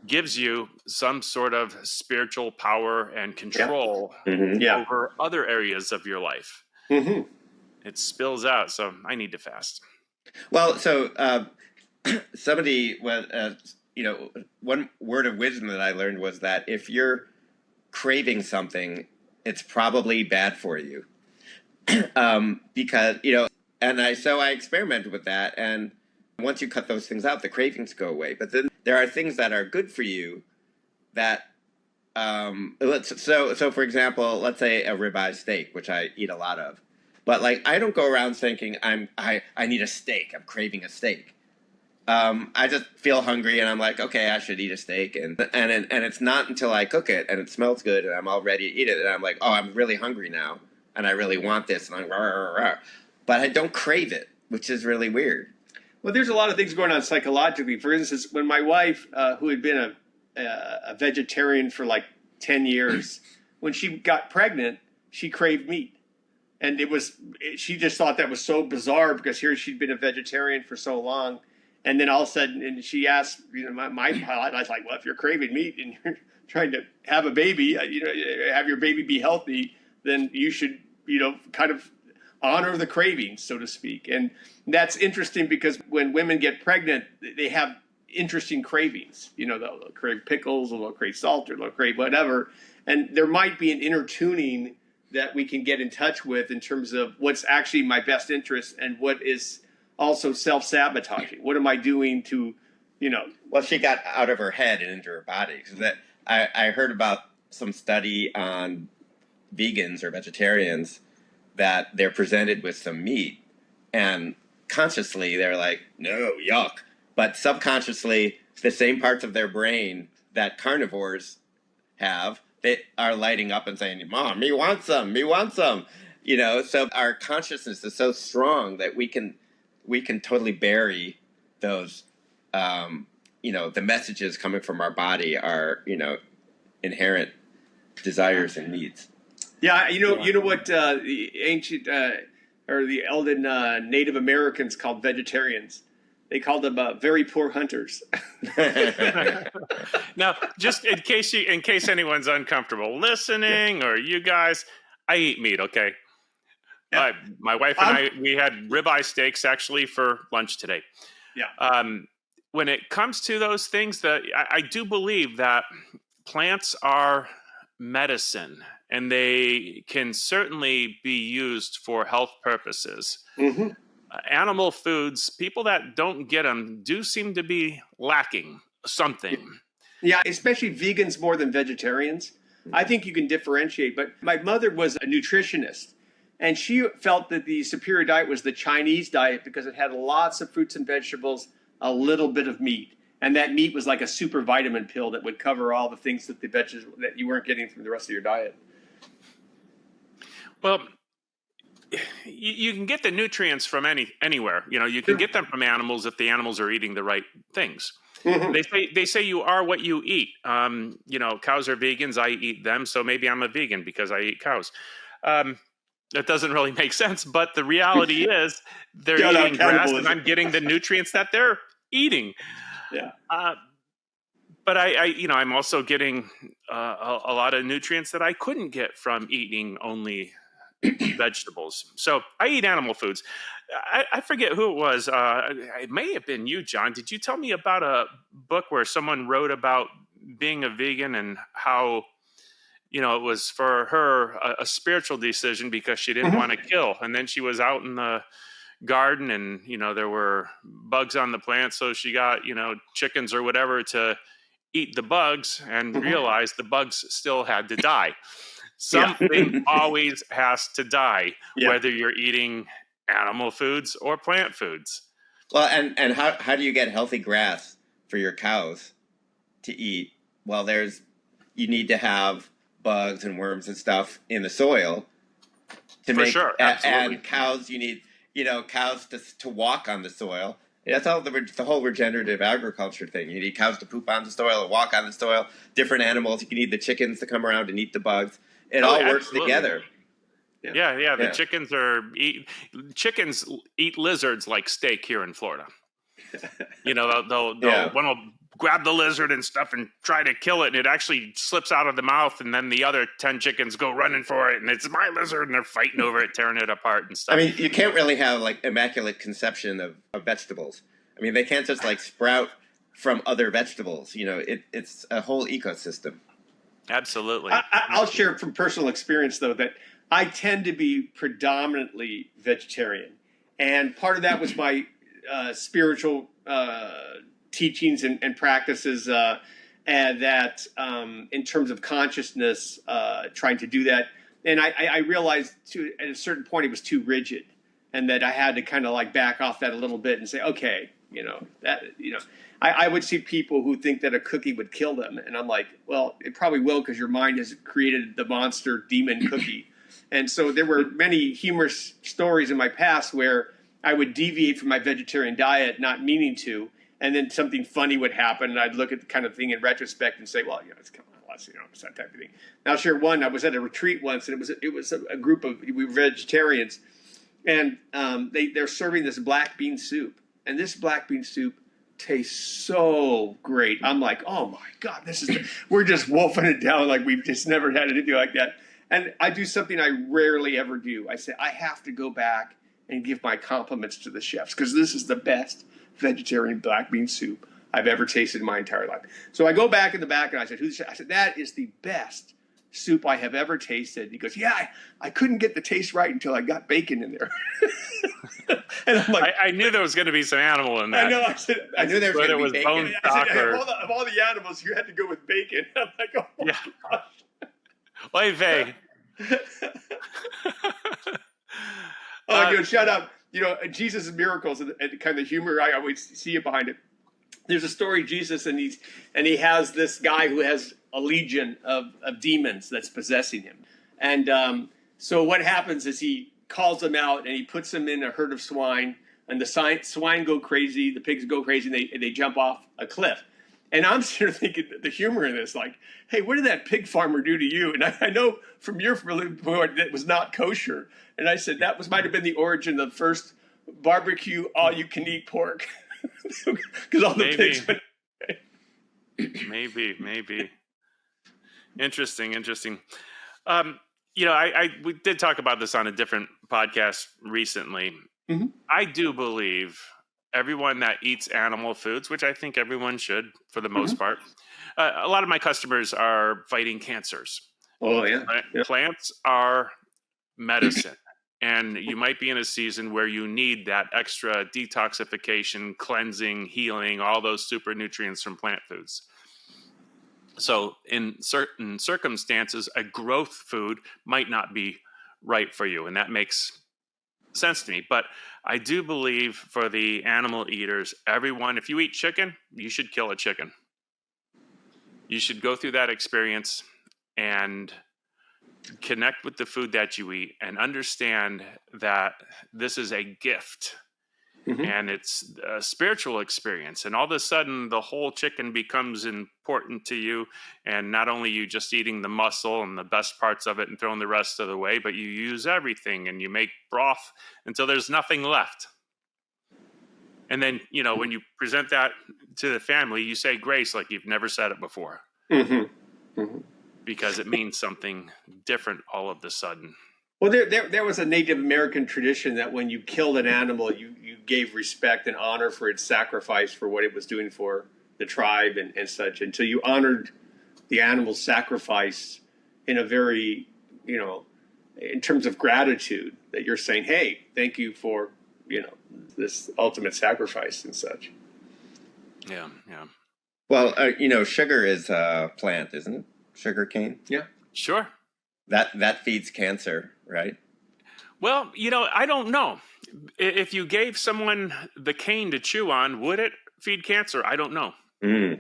gives you some sort of spiritual power and control over other areas of your life. It spills out, so I need to fast. Well, so somebody was, one word of wisdom that I learned was that if you're craving something, it's probably bad for you. Because, so I experimented with that, and once you cut those things out, the cravings go away. But then there are things that are good for you that, so for example, let's say a ribeye steak, which I eat a lot of. But I don't go around thinking I need a steak. I'm craving a steak. I just feel hungry, and I'm like, okay, I should eat a steak, and it's not until I cook it and it smells good, and I'm all ready to eat it, and I'm like, oh, I'm really hungry now, and I really want this, and I'm rah, rah, rah. But I don't crave it, which is really weird. Well, there's a lot of things going on psychologically. For instance, when my wife, who had been a vegetarian for like 10 years, when she got pregnant, she craved meat. And she just thought that was so bizarre because here she'd been a vegetarian for so long. And then all of a sudden, and she asked, my pilot, I was like, well, if you're craving meat and you're trying to have a baby, have your baby be healthy, then you should, kind of honor the cravings, so to speak. And that's interesting because when women get pregnant, they have interesting cravings. They'll crave pickles, or they'll crave salt, or they'll crave whatever. And there might be an inner tuning that we can get in touch with in terms of what's actually my best interest and what is also self-sabotaging. What am I doing to, Well, she got out of her head and into her body. Because I heard about some study on vegans or vegetarians that they're presented with some meat, and consciously they're like, no, yuck. But subconsciously, the same parts of their brain that carnivores have, they are lighting up and saying, Mom, me want some, me want some. So our consciousness is so strong that we can totally bury those, the messages coming from our body, our, inherent desires and needs. Yeah, you know what the ancient or the elden Native Americans called vegetarians? They called them very poor hunters. Now, just in case anyone's uncomfortable listening, or you guys, I eat meat. Okay, Yeah. my wife and we had ribeye steaks actually for lunch today. Yeah. When it comes to those things, I do believe that plants are medicine, and they can certainly be used for health purposes. Mm-hmm. Animal foods, people that don't get them do seem to be lacking something. Yeah, especially vegans more than vegetarians. I think you can differentiate. But my mother was a nutritionist, and she felt that the superior diet was the Chinese diet because it had lots of fruits and vegetables, a little bit of meat. And that meat was like a super vitamin pill that would cover all the things that that you weren't getting from the rest of your diet. Well, you can get the nutrients from anywhere. You can get them from animals if the animals are eating the right things. Mm-hmm. They say you are what you eat. Cows are vegans. I eat them, so maybe I'm a vegan because I eat cows. That doesn't really make sense, but the reality is they're eating grass, and I'm getting the nutrients that they're eating. Yeah. But I'm also getting a lot of nutrients that I couldn't get from eating only vegetables. So I eat animal foods. I forget who it was. It may have been you, John. Did you tell me about a book where someone wrote about being a vegan and how, it was for her a spiritual decision because she didn't want to kill. And then she was out in the garden and, there were bugs on the plant. So she got, chickens or whatever to eat the bugs and realized the bugs still had to die. Something always has to die, whether you're eating animal foods or plant foods. Well, and how do you get healthy grass for your cows to eat? Well, you need to have bugs and worms and stuff in the soil to For sure, absolutely. And cows, you need cows to walk on the soil. That's all the whole regenerative agriculture thing. You need cows to poop on the soil and walk on the soil. Different animals. You need the chickens to come around and eat the bugs. It all works together. Yeah. The chickens eat lizards like steak here in Florida. They'll one will grab the lizard and stuff and try to kill it, and it actually slips out of the mouth, and then the other 10 chickens go running for it, and it's my lizard, and they're fighting over it, tearing it apart and stuff. I mean, you can't really have like immaculate conception of vegetables. I mean, they can't just like sprout from other vegetables. It's a whole ecosystem. Absolutely. I'll share from personal experience, though, that I tend to be predominantly vegetarian. And part of that was my spiritual teachings and practices, and that in terms of consciousness, trying to do that. And I realized at a certain point it was too rigid, and that I had to kind of like back off that a little bit and say, okay, I would see people who think that a cookie would kill them, and I'm like, well, it probably will, because your mind has created the monster demon cookie. And so there were many humorous stories in my past where I would deviate from my vegetarian diet, not meaning to, and then something funny would happen, and I'd look at the kind of thing in retrospect and say, well, it's come on, it's that type of thing. And I'll share one. I was at a retreat once, and it was a group of, we were vegetarians, and they're serving this black bean soup, and this black bean soup tastes so great. I'm like, oh my God, we're just wolfing it down like we've just never had anything like that. And I do something I rarely ever do. I say, I have to go back and give my compliments to the chefs, because this is the best vegetarian black bean soup I've ever tasted in my entire life. So I go back in the back and I said, who's the chef? I said, that is the best soup I have ever tasted. He goes, yeah, I couldn't get the taste right until I got bacon in there. And I'm like, I knew there was going to be some animal in that. I know. I knew there was going to be bacon. Bone stock, of all the animals, you had to go with bacon. I'm like, oh my gosh. Oy vey. Oh, good. Shut up. Jesus' miracles and kind of the humor I always see it behind it. There's a story of Jesus, and he has this guy who has a legion of demons that's possessing him. And so what happens is he calls them out, and he puts them in a herd of swine, and the swine go crazy, the pigs go crazy, and they jump off a cliff. And I'm sort of thinking the humor in this, like, hey, what did that pig farmer do to you? And I know from your report that was not kosher. And I said that might have been the origin of the first barbecue all-you-can-eat pork. Because all the pigs went. Maybe. Interesting. We did talk about this on a different podcast recently. Mm-hmm. I do believe everyone that eats animal foods, which I think everyone should for the most part. A lot of my customers are fighting cancers. Oh, yeah. Right? Yeah. Plants are medicine. And you might be in a season where you need that extra detoxification, cleansing, healing, all those super nutrients from plant foods. So in certain circumstances, a growth food might not be right for you. And that makes sense to me. But I do believe for the animal eaters, everyone, if you eat chicken, you should kill a chicken. You should go through that experience and connect with the food that you eat and understand that this is a gift. Mm-hmm. And it's a spiritual experience. And all of a sudden, the whole chicken becomes important to you. And not only you just eating the muscle and the best parts of it and throwing the rest of the way, but you use everything and you make broth until there's nothing left. And then, when you present that to the family, you say grace like you've never said it before. Mm-hmm. Mm-hmm. Because it means something different all of a sudden. Well, there was a Native American tradition that when you killed an animal, you gave respect and honor for its sacrifice for what it was doing for the tribe and such. And so you honored the animal's sacrifice in a very, in terms of gratitude, that you're saying, hey, thank you for, this ultimate sacrifice and such. Yeah. Well, sugar is a plant, isn't it? Sugar cane? Yeah. Sure. That feeds cancer, right? Well, I don't know. If you gave someone the cane to chew on, would it feed cancer? I don't know. Mm.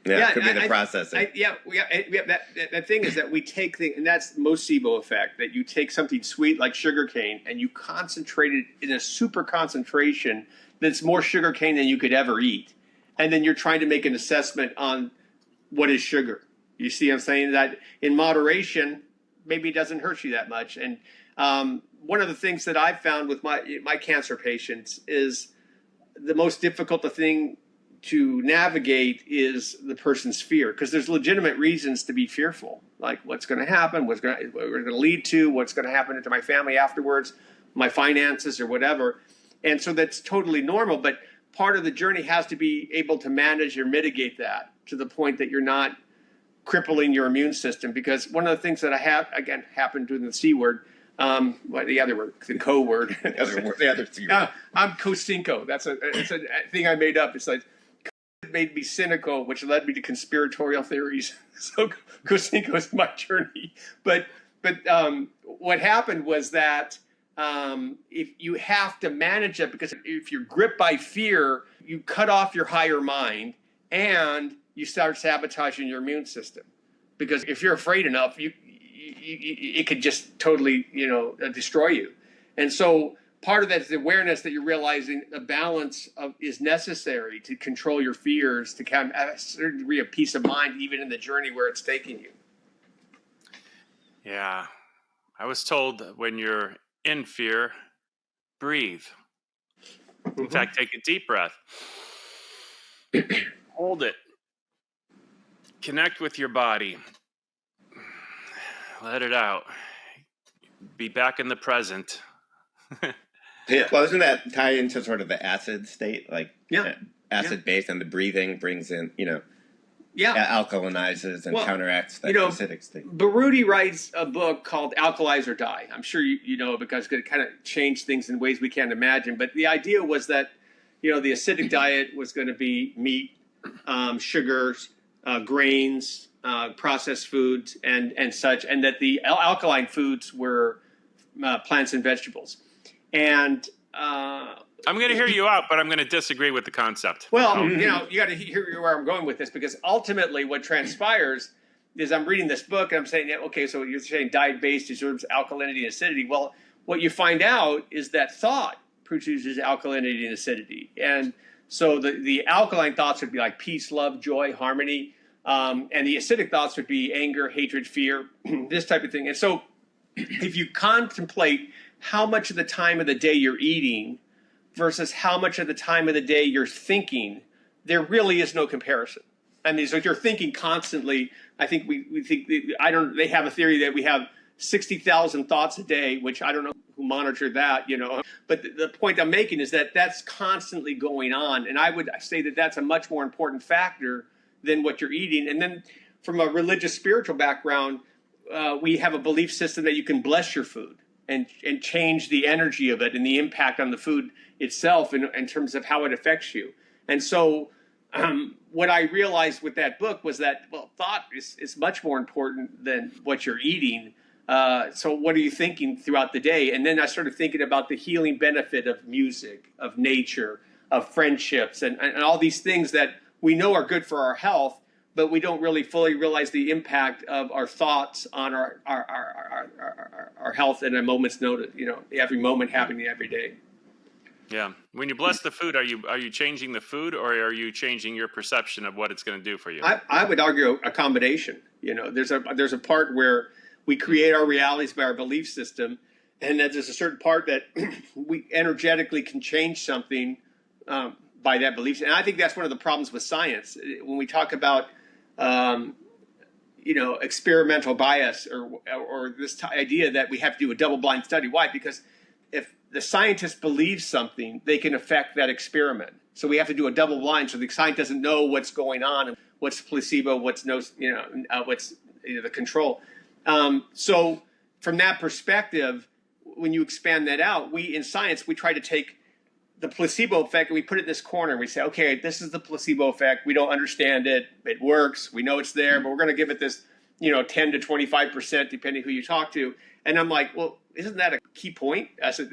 Yeah, it could be the processing. That thing is that we take and that's Mocebo effect, that you take something sweet like sugar cane and you concentrate it in a super concentration that's more sugar cane than you could ever eat. And then you're trying to make an assessment on what is sugar. You see what I'm saying? That in moderation, maybe it doesn't hurt you that much. And one of the things that I've found with my cancer patients is the most difficult thing to navigate is the person's fear, because there's legitimate reasons to be fearful, like what's going to happen, what we're going to lead to, what's going to happen to my family afterwards, my finances or whatever. And so that's totally normal. But part of the journey has to be able to manage or mitigate that to the point that you're not crippling your immune system. Because one of the things that I have, again, happened to the C word, the other word, the co word. the other C word. I'm co-cinco. It's a thing I made up. It's like, it made me cynical, which led me to conspiratorial theories. So co-cinco is my journey. But what happened was that if you have to manage it, because if you're gripped by fear, you cut off your higher mind and you start sabotaging your immune system. Because if you're afraid enough, it could just totally, destroy you. And so part of that is the awareness that you're realizing a balance is necessary to control your fears, to kind of have a certain degree of peace of mind, even in the journey where it's taking you. Yeah. I was told that when you're in fear, breathe. In fact, take a deep breath. Hold it. Connect with your body. Let it out. Be back in the present. Yeah. Well, doesn't that tie into sort of the acid state? Like, Yeah. Acid base, and the breathing brings in, alkalinizes and Well, counteracts that acidic state. Baruti writes a book called Alkalize or Die. I'm sure you know it because it kind of changed things in ways we can't imagine. But the idea was that, the acidic diet was going to be meat, sugars, grains, processed foods, and such, and that the alkaline foods were plants and vegetables. And I'm going to hear you out, but I'm going to disagree with the concept. well, you got to hear where I'm going with this, because ultimately what transpires is I'm reading this book and I'm saying, okay, so you're saying diet-based deserves alkalinity and acidity. Well, what you find out is that thought produces alkalinity and acidity. And so the alkaline thoughts would be like peace, love, joy, harmony. And the acidic thoughts would be anger, hatred, fear, this type of thing. And so if you contemplate how much of the time of the day you're eating versus how much of the time of the day you're thinking, there really is no comparison. I mean, so if you're thinking constantly, I think we think, they have a theory that we have 60,000 thoughts a day, which I don't know who monitored that, But the point I'm making is that that's constantly going on. And I would say that that's a much more important factor than what you're eating. And then from a religious, spiritual background, we have a belief system that you can bless your food and change the energy of it and the impact on the food itself in terms of how it affects you. And so what I realized with that book was that, thought is much more important than what you're eating. So what are you thinking throughout the day? And then I started thinking about the healing benefit of music, of nature, of friendships, and all these things that we know are good for our health, but we don't really fully realize the impact of our thoughts on our health at a moment's notice, every moment happening every day. Yeah. When you bless the food, are you changing the food, or are you changing your perception of what it's going to do for you? I would argue a combination. There's a part where we create our realities by our belief system, and that there's a certain part that we energetically can change something by that belief. And I think that's one of the problems with science. When we talk about experimental bias or this idea that we have to do a double-blind study. Why? Because if the scientist believes something, they can affect that experiment. So we have to do a double-blind, so the scientist doesn't know what's going on and what's placebo, what's what's the control. So from that perspective, when you expand that out, in science we try to take the placebo effect and we put it in this corner and we say, okay, this is the placebo effect. We don't understand it. It works. We know it's there, but we're going to give it this, 10 to 25%, depending who you talk to. And I'm like, well, isn't that a key point? I said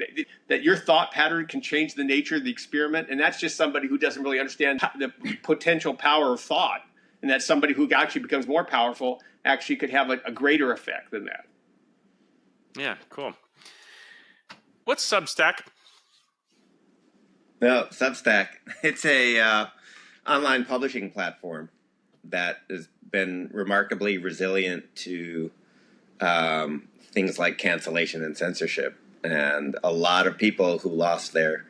that your thought pattern can change the nature of the experiment. And that's just somebody who doesn't really understand the potential power of thought. And that somebody who actually becomes more powerful actually could have a greater effect than that. Yeah, cool. What's Substack? Well, Substack, it's a online publishing platform that has been remarkably resilient to things like cancellation and censorship. And a lot of people who lost their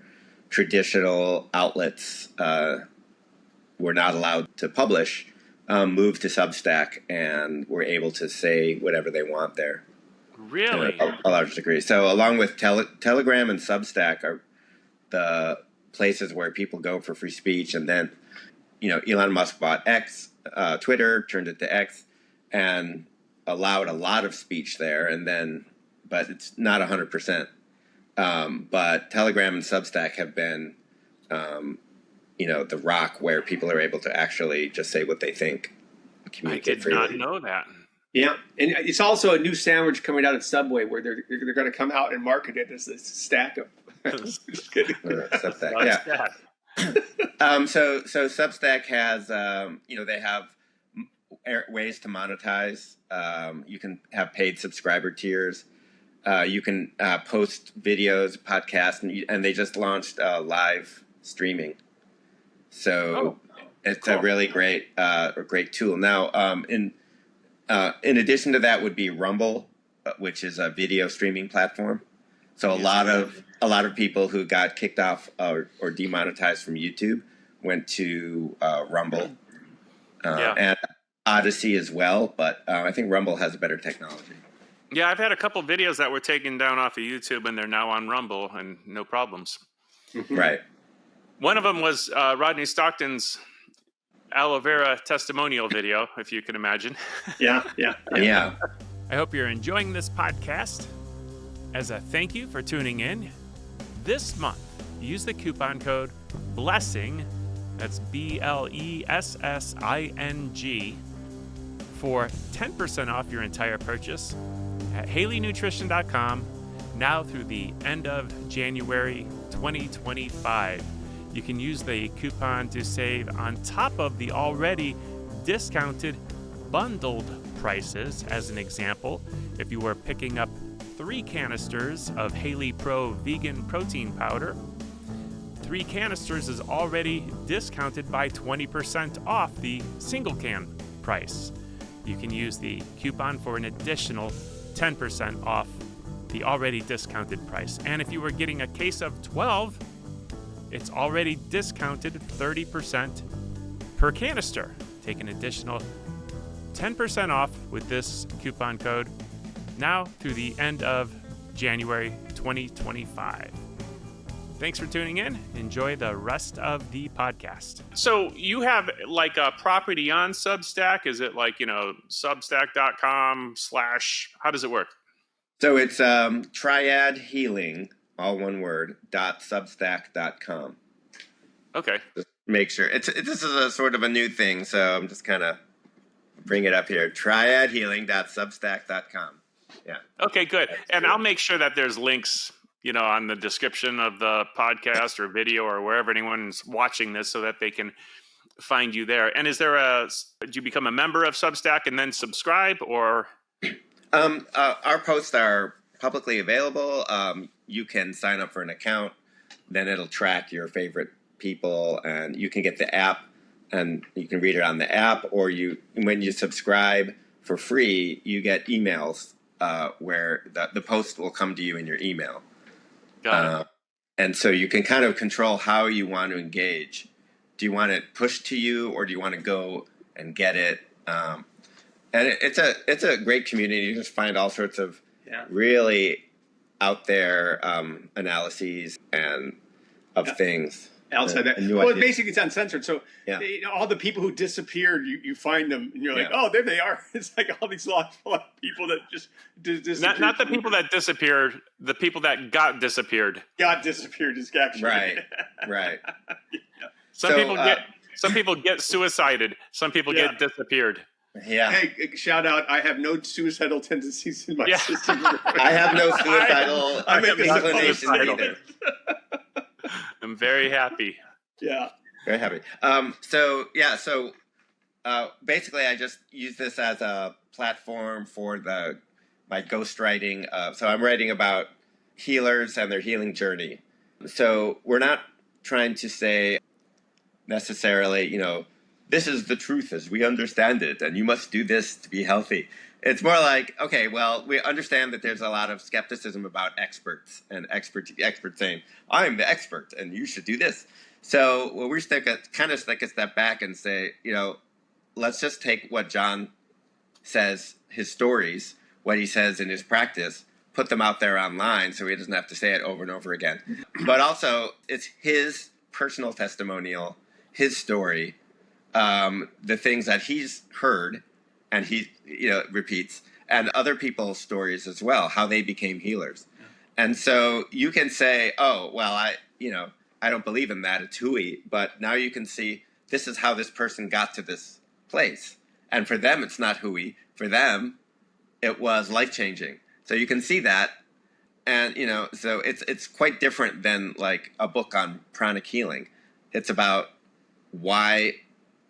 traditional outlets were not allowed to publish, moved to Substack and were able to say whatever they want there. Really? To a large degree. So along with Telegram and Substack are the places where people go for free speech. And then, Elon Musk bought Twitter, turned it to X, and allowed a lot of speech there. But it's not 100%. But Telegram and Substack have been, the rock where people are able to actually just say what they think. I did not know that. Yeah, and it's also a new sandwich coming out at Subway where they're going to come out and market it as this stack of. Just kidding. Substack, yeah. So Substack has, they have ways to monetize. You can have paid subscriber tiers. You can post videos, podcasts, and they just launched live streaming. So it's cool. A really great tool. Now, in addition to that would be Rumble, which is a video streaming platform. So a lot of people who got kicked off or demonetized from YouTube went to Rumble and Odyssey as well. But I think Rumble has better technology. Yeah, I've had a couple videos that were taken down off of YouTube, and they're now on Rumble, and no problems. Right. One of them was Rodney Stockton's aloe vera testimonial video, if you can imagine. Yeah. I hope you're enjoying this podcast. As a thank you for tuning in, this month, use the coupon code BLESSING, that's BLESSING, for 10% off your entire purchase at HaleyNutrition.com now through the end of January 2025. You can use the coupon to save on top of the already discounted bundled prices. As an example, if you were picking up 3 canisters of Haley Pro vegan protein powder, 3 canisters is already discounted by 20% off the single can price. You can use the coupon for an additional 10% off the already discounted price. And if you were getting a case of 12, it's already discounted 30% per canister. Take an additional 10% off with this coupon code now through the end of January 2025. Thanks for tuning in. Enjoy the rest of the podcast. So you have like a property on Substack? Is it like, substack.com/ how does it work? So it's Triad Healing, all one word, .substack.com. Okay. Just make sure. This is a sort of a new thing, so I'm just kind of bring it up here. Triadhealing.substack.com. Yeah. Okay, good. And I'll make sure that there's links, on the description of the podcast or video or wherever anyone's watching this so that they can find you there. And do you become a member of Substack and then subscribe, or? Our posts are publicly available. You can sign up for an account, then it'll track your favorite people, and you can get the app and you can read it on the app, or when you subscribe for free, you get emails where the post will come to you in your email. Got it. And so you can kind of control how you want to engage. Do you want it pushed to you, or do you want to go and get it? And it's a great community. You just find all sorts of really out there analyses and of things. Al said that. Basically, it's uncensored. So all the people who disappeared, you find them, and you're like, oh, there they are. It's like all these lost people that just disappeared. Not the people that disappeared, the people that got disappeared. Got disappeared is actually right. Some people get suicided. Some people get disappeared. Yeah. Hey, shout out! I have no suicidal tendencies in my system. I have no suicidal inclination either. I'm very happy. Yeah. Very happy. So basically I just use this as a platform for my ghostwriting. So I'm writing about healers and their healing journey. So we're not trying to say necessarily, this is the truth as we understand it, and you must do this to be healthy. It's more like, okay, well, we understand that there's a lot of skepticism about experts and experts saying, I'm the expert and you should do this. So we're kind of take a step back and say, let's just take what John says, his stories, what he says in his practice, put them out there online so he doesn't have to say it over and over again. But also, it's his personal testimonial, his story, the things that he's heard and he repeats, and other people's stories as well, how they became healers. And so you can say, oh, well, I don't believe in that, it's hooey, but now you can see this is how this person got to this place. And for them, it's not hooey. for them, it was life-changing. So you can see that. And, so it's quite different than like a book on pranic healing. It's about why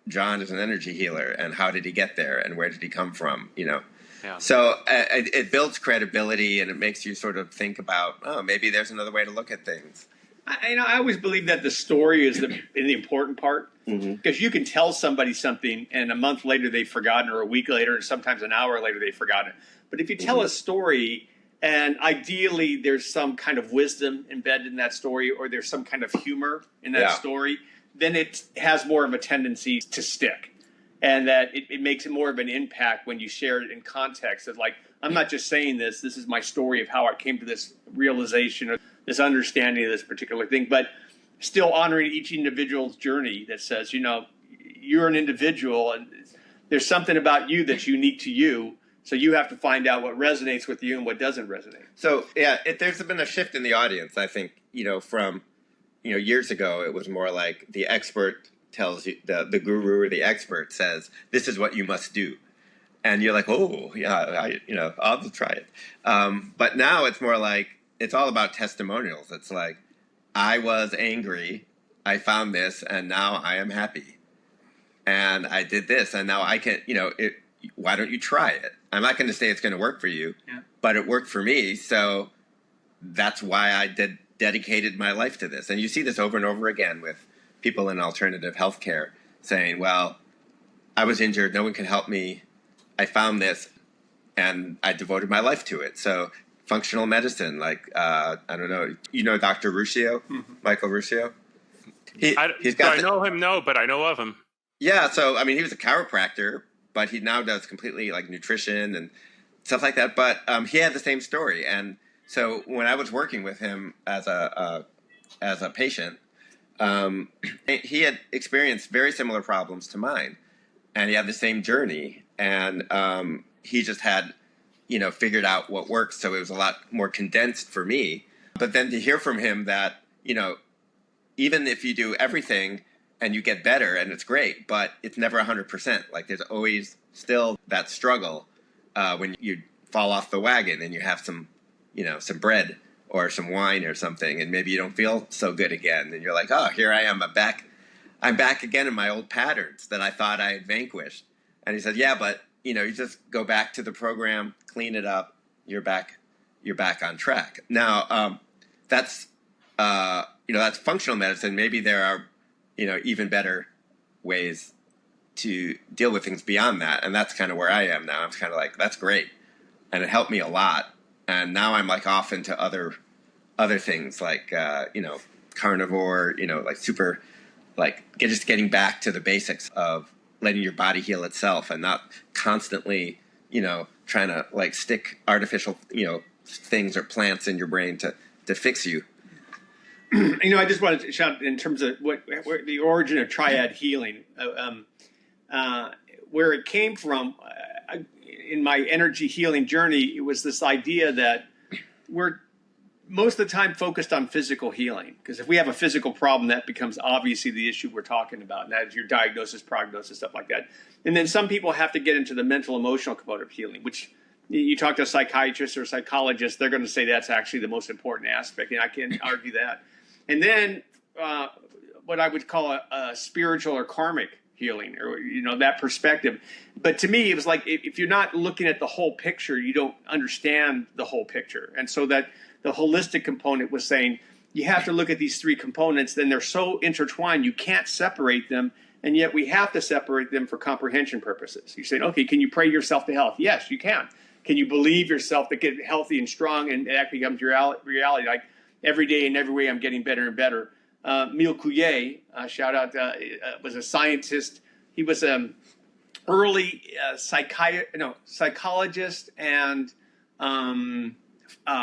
John is an energy healer and how did he get there and where did he come from, Yeah. So it builds credibility and it makes you sort of think about, oh, maybe there's another way to look at things. I always believe that the story is the important part, because you can tell somebody something and a month later they've forgotten, or a week later, and sometimes an hour later they've forgotten. But if you tell a story, and ideally there's some kind of wisdom embedded in that story, or there's some kind of humor in that story, then it has more of a tendency to stick. And that it makes it more of an impact when you share it in context of like, I'm not just saying this is my story of how I came to this realization or this understanding of this particular thing, but still honoring each individual's journey that says, you're an individual and there's something about you that's unique to you. So you have to find out what resonates with you and what doesn't resonate. So, there's been a shift in the audience, I think, from, years ago, it was more like the expert tells you, the guru or the expert says, this is what you must do. And you're like, oh, yeah, I'll try it. But now it's more like, it's all about testimonials. It's like, I was angry, I found this, and now I am happy. And I did this, and now I can, why don't you try it? I'm not going to say it's going to work for you, but it worked for me. So that's why I dedicated my life to this. And you see this over and over again with people in alternative healthcare saying, well, I was injured, no one can help me. I found this and I devoted my life to it. So functional medicine, like, I don't know, Dr. Ruscio, Michael Ruscio? I know him, but I know of him. Yeah. So, he was a chiropractor, but he now does completely like nutrition and stuff like that. But he had the same story. And so when I was working with him as a patient, he had experienced very similar problems to mine, and he had the same journey, and he just had, figured out what works. So it was a lot more condensed for me. But then to hear from him that, even if you do everything and you get better and it's great, but it's never 100%. Like there's always still that struggle when you fall off the wagon and you have some bread or some wine or something, and maybe you don't feel so good again. And you're like, oh, here I am. I'm back again in my old patterns that I thought I had vanquished. And he said, yeah, but, you just go back to the program, clean it up. You're back on track. Now, that's functional medicine. Maybe there are, even better ways to deal with things beyond that. And that's kind of where I am now. I'm kind of like, that's great. And it helped me a lot. And now I'm like off into other things like, carnivore, like super, like just getting back to the basics of letting your body heal itself and not constantly, trying to like stick artificial, things or plants in your brain to fix you. I just wanted to shout in terms of what the origin of Triad healing, where it came from. In my energy healing journey, it was this idea that we're most of the time focused on physical healing, because if we have a physical problem, that becomes obviously the issue we're talking about, and that is your diagnosis, prognosis, stuff like that. And then some people have to get into the mental emotional component of healing, which you talk to a psychiatrist or a psychologist, they're going to say that's actually the most important aspect, and I can't argue that. And then what I would call a spiritual or karmic healing, or that perspective. But to me, it was like if you're not looking at the whole picture, you don't understand the whole picture. And so that the holistic component was saying you have to look at these three components, then they're so intertwined you can't separate them, and yet we have to separate them for comprehension purposes. You're saying, okay, can you pray yourself to health? Yes, you can. Can you believe yourself to get healthy and strong, and that becomes your reality? Like every day in every way I'm getting better and better. Mille Couillet, shout out, was a scientist. He was an early psychologist and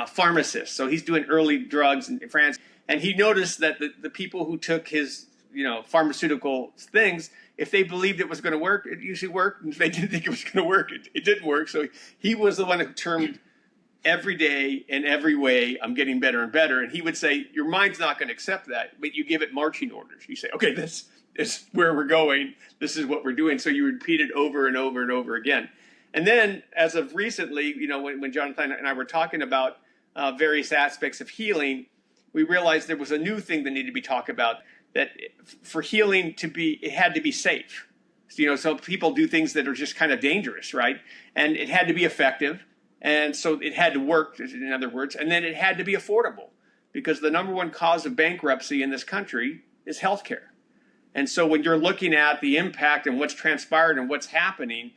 pharmacist. So he's doing early drugs in France. And he noticed that the people who took his pharmaceutical things, if they believed it was going to work, it usually worked. And if they didn't think it was going to work, it didn't work. So he was the one who termed every day in every way, I'm getting better and better. And he would say, your mind's not going to accept that, but you give it marching orders. You say, okay, this is where we're going. This is what we're doing. So you repeat it over and over and over again. And then, as of recently, when Jonathan and I were talking about various aspects of healing, we realized there was a new thing that needed to be talked about, that for healing it had to be safe. So people do things that are just kind of dangerous, right? And it had to be effective. And so it had to work, in other words, and then it had to be affordable, because the number one cause of bankruptcy in this country is healthcare. And so when you're looking at the impact and what's transpired and what's happening,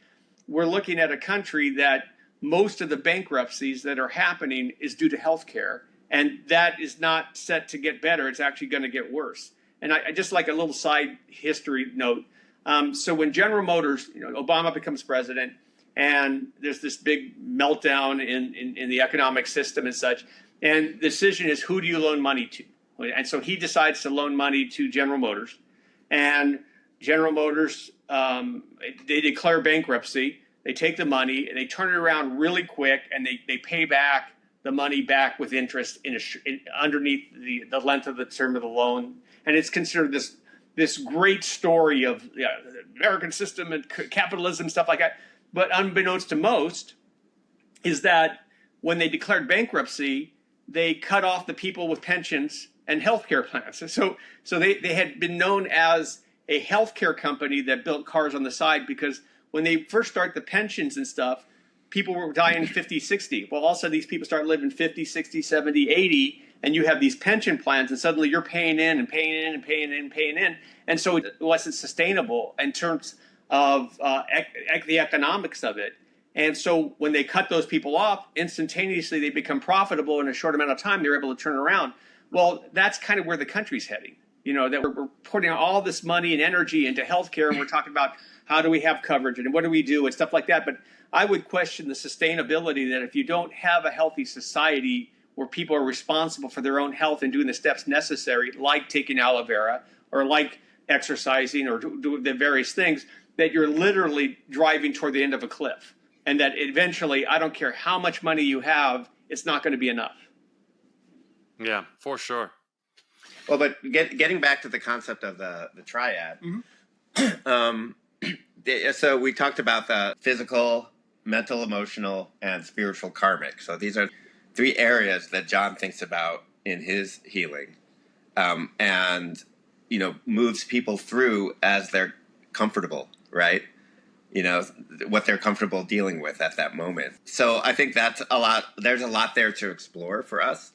we're looking at a country that most of the bankruptcies that are happening is due to healthcare. And that is not set to get better. It's actually going to get worse. And I just like a little side history note. So when General Motors, Obama becomes president, and there's this big meltdown in the economic system and such, and the decision is, who do you loan money to? And so he decides to loan money to General Motors. And General Motors, they declare bankruptcy. They take the money and they turn it around really quick, and they pay back the money back with interest underneath the length of the term of the loan. And it's considered this great story of the American system and capitalism, stuff like that. But unbeknownst to most is that when they declared bankruptcy, they cut off the people with pensions and healthcare plans. So they had been known as a healthcare company that built cars on the side, because when they first start the pensions and stuff, people were dying 50, 60. Well, also these people start living 50, 60, 70, 80, and you have these pension plans, and suddenly you're paying in and paying in and paying in and paying in. And so it wasn't sustainable in terms of the economics of it. And so when they cut those people off, instantaneously they become profitable in a short amount of time. They're able to turn around. Well, that's kind of where the country's heading. That we're putting all this money and energy into healthcare, and we're talking about how do we have coverage and what do we do and stuff like that. But I would question the sustainability that if you don't have a healthy society where people are responsible for their own health and doing the steps necessary, like taking aloe vera or like exercising or doing the various things, that you're literally driving toward the end of a cliff. And that eventually, I don't care how much money you have, it's not going to be enough. Yeah, for sure. Well, but getting back to the concept of the triad, so we talked about the physical, mental, emotional, and spiritual karmic. So these are three areas that John thinks about in his healing, and moves people through as they're comfortable, right? What they're comfortable dealing with at that moment. So I think that's a lot. There's a lot there to explore for us,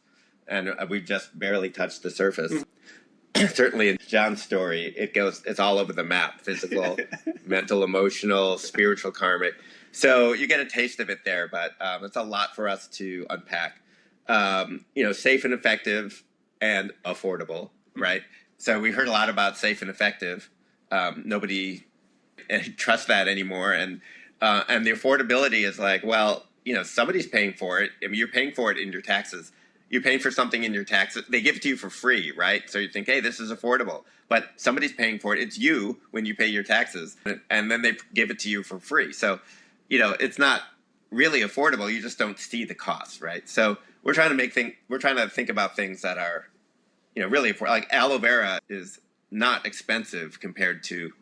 and we've just barely touched the surface. Certainly in John's story, it's all over the map: physical, mental, emotional, spiritual, karmic. So you get a taste of it there, but it's a lot for us to unpack. Safe and effective and affordable, right? So we heard a lot about safe and effective. Nobody trusts that anymore, and the affordability is like, well, somebody's paying for it. I mean, you're paying for it in your taxes. You're paying for something in your taxes. They give it to you for free, right? So you think, hey, this is affordable. But somebody's paying for it. It's you when you pay your taxes. And then they give it to you for free. So, it's not really affordable. You just don't see the cost, right? So we're trying to think about things that are, really affordable. Like aloe vera is not expensive compared to,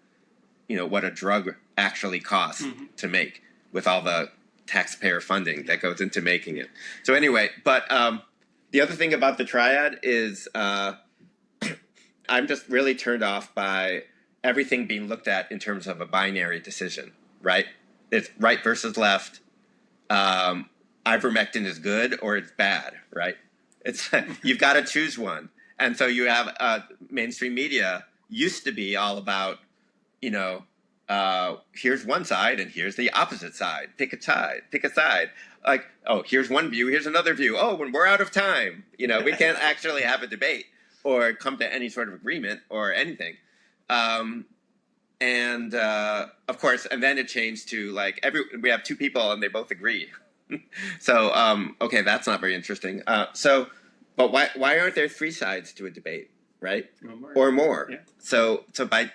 what a drug actually costs to make, with all the taxpayer funding that goes into making it. So anyway, but the other thing about the triad is I'm just really turned off by everything being looked at in terms of a binary decision, right? It's right versus left. Ivermectin is good or it's bad, right? It's you've got to choose one. And so you have mainstream media used to be all about, here's one side and here's the opposite side. Pick a side. Like, oh, here's one view, here's another view. Oh, when we're out of time, we can't actually have a debate or come to any sort of agreement or anything. And of course, and then it changed to like we have two people and they both agree. So, okay, that's not very interesting. But why aren't there three sides to a debate, right? Or more. Yeah. So by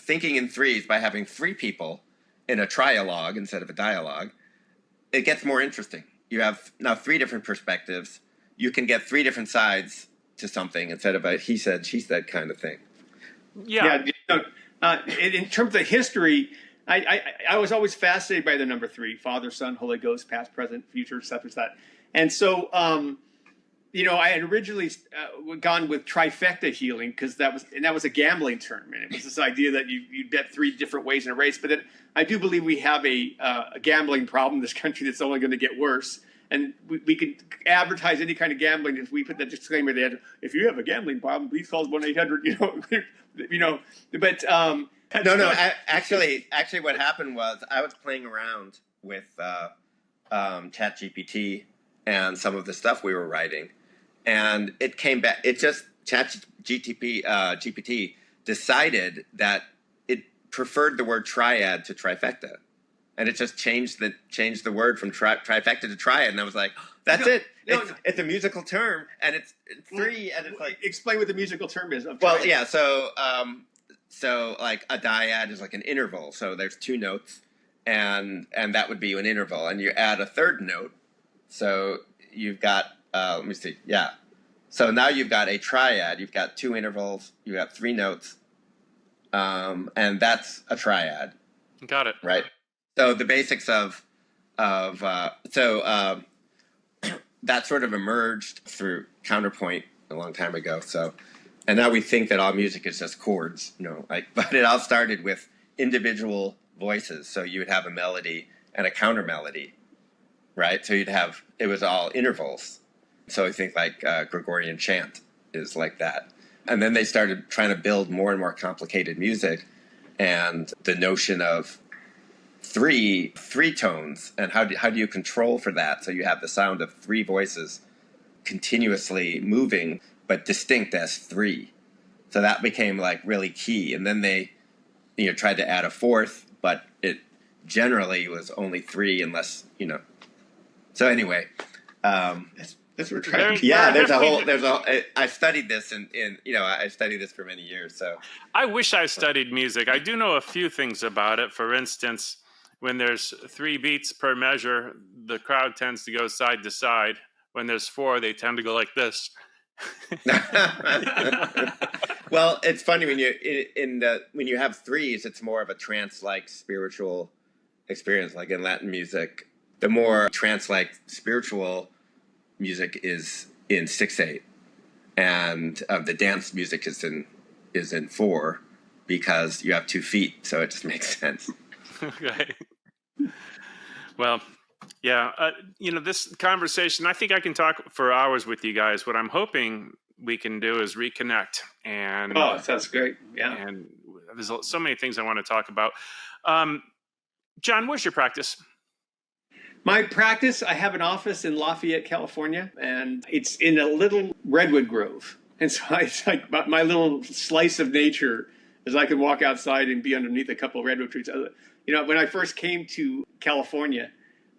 thinking in threes, by having three people in a trialogue instead of a dialogue, it gets more interesting. You have now three different perspectives. You can get three different sides to something instead of a he said, she said kind of thing. Yeah. In terms of history, I was always fascinated by the number 3: Father, Son, Holy Ghost, past, present, future, stuff like that. And so, I had originally gone with trifecta healing because that was a gambling tournament. It was this idea that you bet 3 different ways in a race. But then I do believe we have a gambling problem in this country that's only going to get worse. And we could advertise any kind of gambling if we put that disclaimer there. If you have a gambling problem, please call 1-800. But No. Actually, what happened was I was playing around with ChatGPT and some of the stuff we were writing, and it came back. It just GPT decided that it preferred the word triad to trifecta. And it just changed the word from trifecta to triad, and I was like, "That's it. It's a musical term, and it's 3." And it's like, explain what the musical term is. Well, yeah. So like a dyad is like an interval. So there's 2 notes, and that would be an interval, and you add a 3rd note. So you've got let me see. Yeah. So now you've got a triad. You've got 2 intervals. You got 3 notes, and that's a triad. Got it. Right. So the basics of that sort of emerged through counterpoint a long time ago. So, and now we think that all music is just chords, but it all started with individual voices. So you would have a melody and a counter melody, right? So it was all intervals. So I think like Gregorian chant is like that. And then they started trying to build more and more complicated music, and the notion of three tones, and how do you control for that so you have the sound of 3 voices continuously moving but distinct as 3. So that became like really key. And then they tried to add a 4th, but it generally was only 3 unless so anyway, that's what we're trying to. Yeah, there's a I studied this I studied this for many years. So I wish I studied music. I do know a few things about it. For instance, when there's 3 beats per measure, the crowd tends to go side to side. When there's 4, they tend to go like this. Well, it's funny when you have 3s, it's more of a trance-like spiritual experience. Like in Latin music, the more trance-like spiritual music is in 6/8, and the dance music is in 4 because you have 2 feet, so it just makes sense. Okay. Well, yeah, this conversation, I think I can talk for hours with you guys. What I'm hoping we can do is reconnect. And sounds great. Yeah. And there's so many things I want to talk about. John, where's your practice? My practice, I have an office in Lafayette, California, and it's in a little redwood grove. And so it's like my little slice of nature is I can walk outside and be underneath a couple of redwood trees. When I first came to California,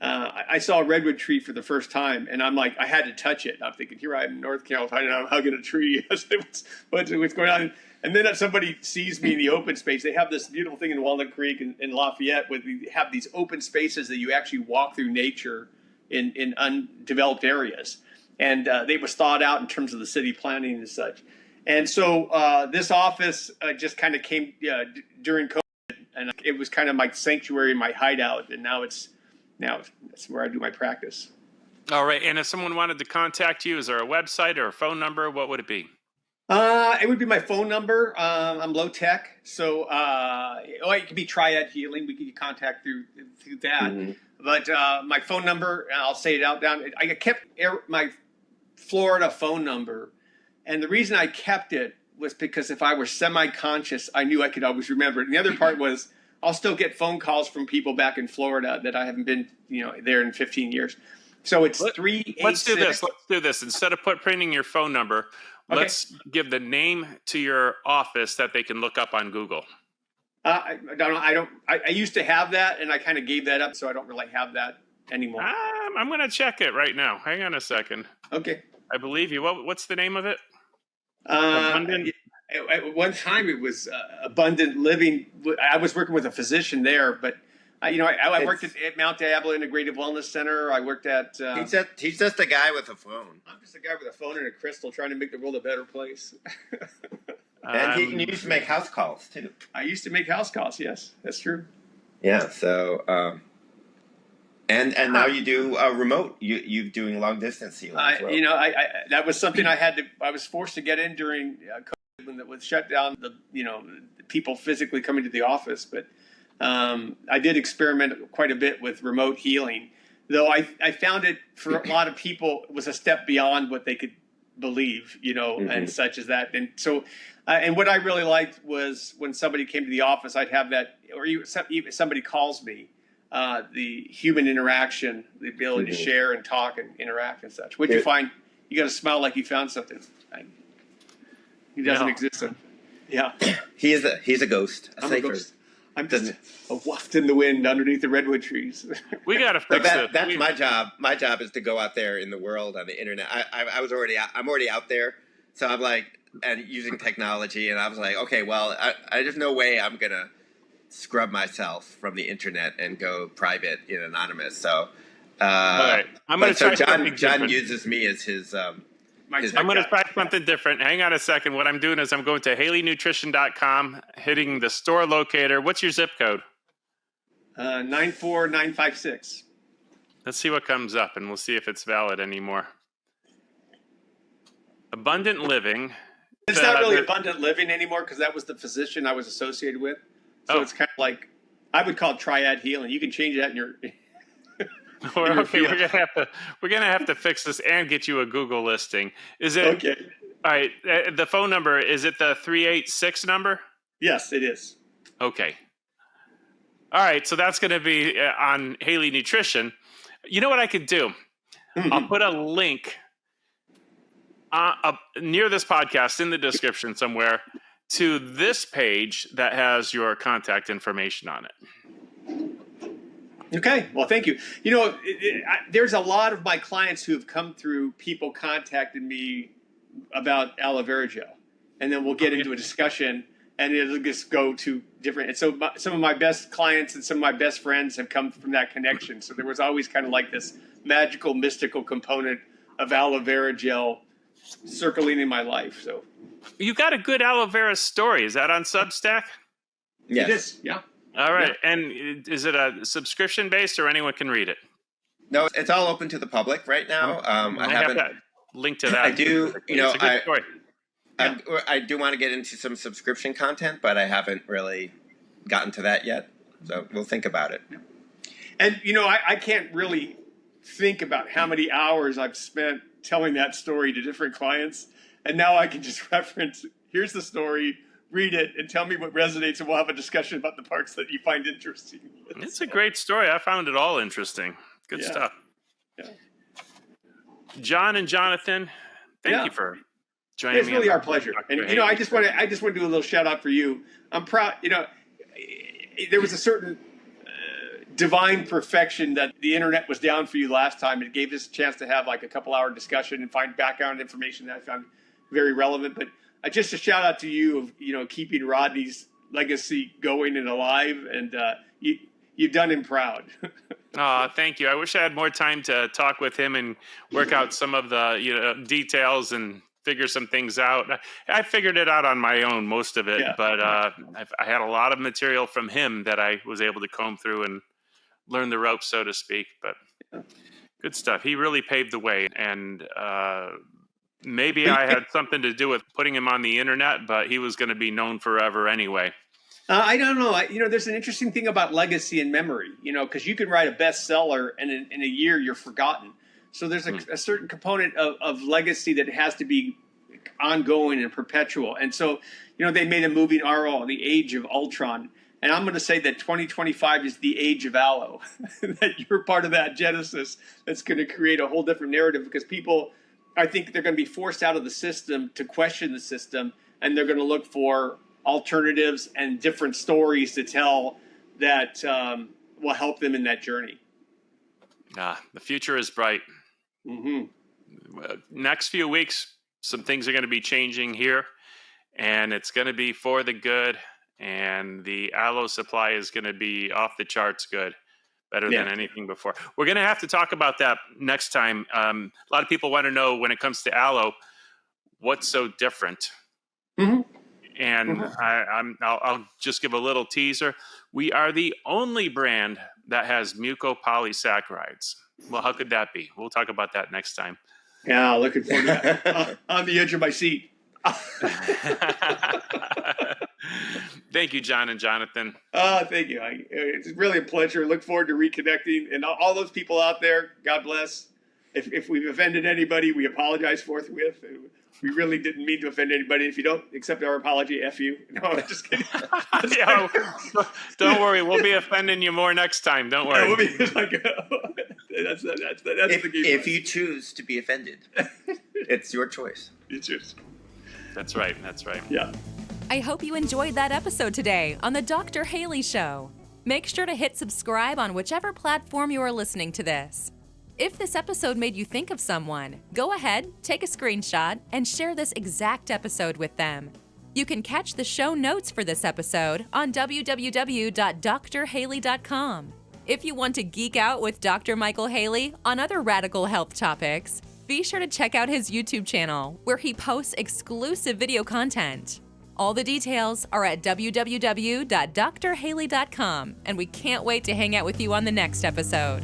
I saw a redwood tree for the first time, and I'm like, I had to touch it. I'm thinking, here I am in North Carolina, and I'm hugging a tree. What's going on? And then somebody sees me in the open space. They have this beautiful thing in Walnut Creek in Lafayette where we have these open spaces that you actually walk through nature in undeveloped areas. And they was thought out in terms of the city planning and such. And so this office just kind of came during COVID, and it was kind of my sanctuary, my hideout. And now that's where I do my practice. All right. And if someone wanted to contact you, is there a website or a phone number? What would it be? It would be my phone number. I'm low tech, so it could be Triad Healing. We could contact through that. Mm-hmm. But my phone number, I'll say it out down. I kept my Florida phone number, and the reason I kept it was because if I were semi-conscious, I knew I could always remember it. And the other part was I'll still get phone calls from people back in Florida that I haven't been, there in 15 years. So it's 386. Let's do this. Instead of printing your phone number, let's give the name to your office that they can look up on Google. I used to have that, and I kind of gave that up, so I don't really have that anymore. I'm going to check it right now. Hang on a second. Okay. I believe you. What's the name of it? At one time, it was Abundant Living. I was working with a physician there, but I worked at Mount Diablo Integrative Wellness Center. I worked at. He's just a guy with a phone. I'm just a guy with a phone and a crystal trying to make the world a better place. And he used to make house calls too. I used to make house calls. Yes, that's true. Yeah. So, and now you do remote. You're doing long distance healing as well. I that was something I was forced to get in during COVID when it was shut down. The people physically coming to the office, but I did experiment quite a bit with remote healing. Though I found it for a lot of people was a step beyond what they could believe, and such as that. And so, and what I really liked was when somebody came to the office, I'd have that, or even somebody calls me, the human interaction, the ability to share and talk and interact and such. What'd you find? You got to smile like you found something. He doesn't exist. Yeah. He's a ghost. I'm a ghost. I'm just a waft in the wind underneath the redwood trees. We got to fix it. That's my job. My job is to go out there in the world on the internet. I'm already out there. So I'm like, and using technology, and I was like, okay, well, there's no way I'm going to scrub myself from the internet and go private and anonymous. So, all right. I'm going to try John uses me as his, I'm going to try something different. Hang on a second. What I'm doing is I'm going to HaleyNutrition.com, hitting the store locator. What's your zip code? 94956. Let's see what comes up, and we'll see if it's valid anymore. Abundant Living. It's not really Abundant Living anymore because that was the physician I was associated with. So it's kind of like, I would call it Triad Healing. You can change that in your... Okay, we're gonna have to fix this and get you a Google listing. Is it okay? All right. The phone number, is it the 386 number? Yes, it is. Okay. All right. So that's going to be on Haley Nutrition. You know what I could do? I'll put a link near this podcast in the description somewhere to this page that has your contact information on it. Okay. Well, thank you. There's a lot of my clients who have come through people contacted me about aloe vera gel, and then we'll get into a discussion, and it'll just go to different. And so some of my best clients and some of my best friends have come from that connection. So there was always kind of like this magical, mystical component of aloe vera gel circling in my life. So you got a good aloe vera story. Is that on Substack? Yes. It is. Yeah. All right. Yeah. And is it a subscription based or anyone can read it? No, it's all open to the public right now. I have that link to that. I do. It's a good story. I do want to get into some subscription content, but I haven't really gotten to that yet. So we'll think about it. And I can't really think about how many hours I've spent telling that story to different clients, and now I can just reference. Here's the story. Read it and tell me what resonates, and we'll have a discussion about the parts that you find interesting. It's a great story. I found it all interesting. Good stuff. Yeah. John and Jonathan, thank you for joining me. It's really our pleasure. And I just want to do a little shout out for you. I'm proud. There was a certain divine perfection that the internet was down for you last time. It gave us a chance to have like a couple-hour discussion and find background information that I found very relevant. But just a shout out to you of keeping Rodney's legacy going and alive, and you've done him proud. Thank you. I wish I had more time to talk with him and work out some of the details and figure some things out. I figured it out on my own, most of it, but I had a lot of material from him that I was able to comb through and learn the ropes, so to speak. But good stuff. He really paved the way, and maybe I had something to do with putting him on the internet, but he was going to be known forever anyway. I don't know. There's an interesting thing about legacy and memory, because you can write a bestseller and in a year you're forgotten. So there's a certain component of legacy that has to be ongoing and perpetual. And so, they made a movie, The Age of Ultron. And I'm going to say that 2025 is the age of aloe, that you're part of that genesis that's going to create a whole different narrative, because people, I think they're going to be forced out of the system to question the system, and they're going to look for alternatives and different stories to tell that will help them in that journey. The future is bright. Next few weeks, some things are going to be changing here, and it's going to be for the good, and the aloe supply is going to be off the charts good, better than anything before. We're going to have to talk about that next time. A lot of people want to know, when it comes to aloe, what's so different? And I'll just give a little teaser. We are the only brand that has mucopolysaccharides. Well, how could that be? We'll talk about that next time. Yeah, looking forward to that. On the edge of my seat. Thank you, John and Jonathan. Thank you. It's really a pleasure. Look forward to reconnecting. And all those people out there, God bless. If we've offended anybody, we apologize forthwith. We really didn't mean to offend anybody. If you don't accept our apology, F you. No, I'm just kidding. Yo, don't worry. We'll be offending you more next time. Don't worry. Yeah, we'll be like, that's the game. If you choose to be offended, it's your choice. It's yours. That's right. That's right. Yeah. I hope you enjoyed that episode today on The Dr. Haley Show. Make sure to hit subscribe on whichever platform you are listening to this. If this episode made you think of someone, go ahead, take a screenshot, and share this exact episode with them. You can catch the show notes for this episode on www.drhaley.com. If you want to geek out with Dr. Michael Haley on other radical health topics, be sure to check out his YouTube channel, where he posts exclusive video content. All the details are at www.drhaley.com, and we can't wait to hang out with you on the next episode.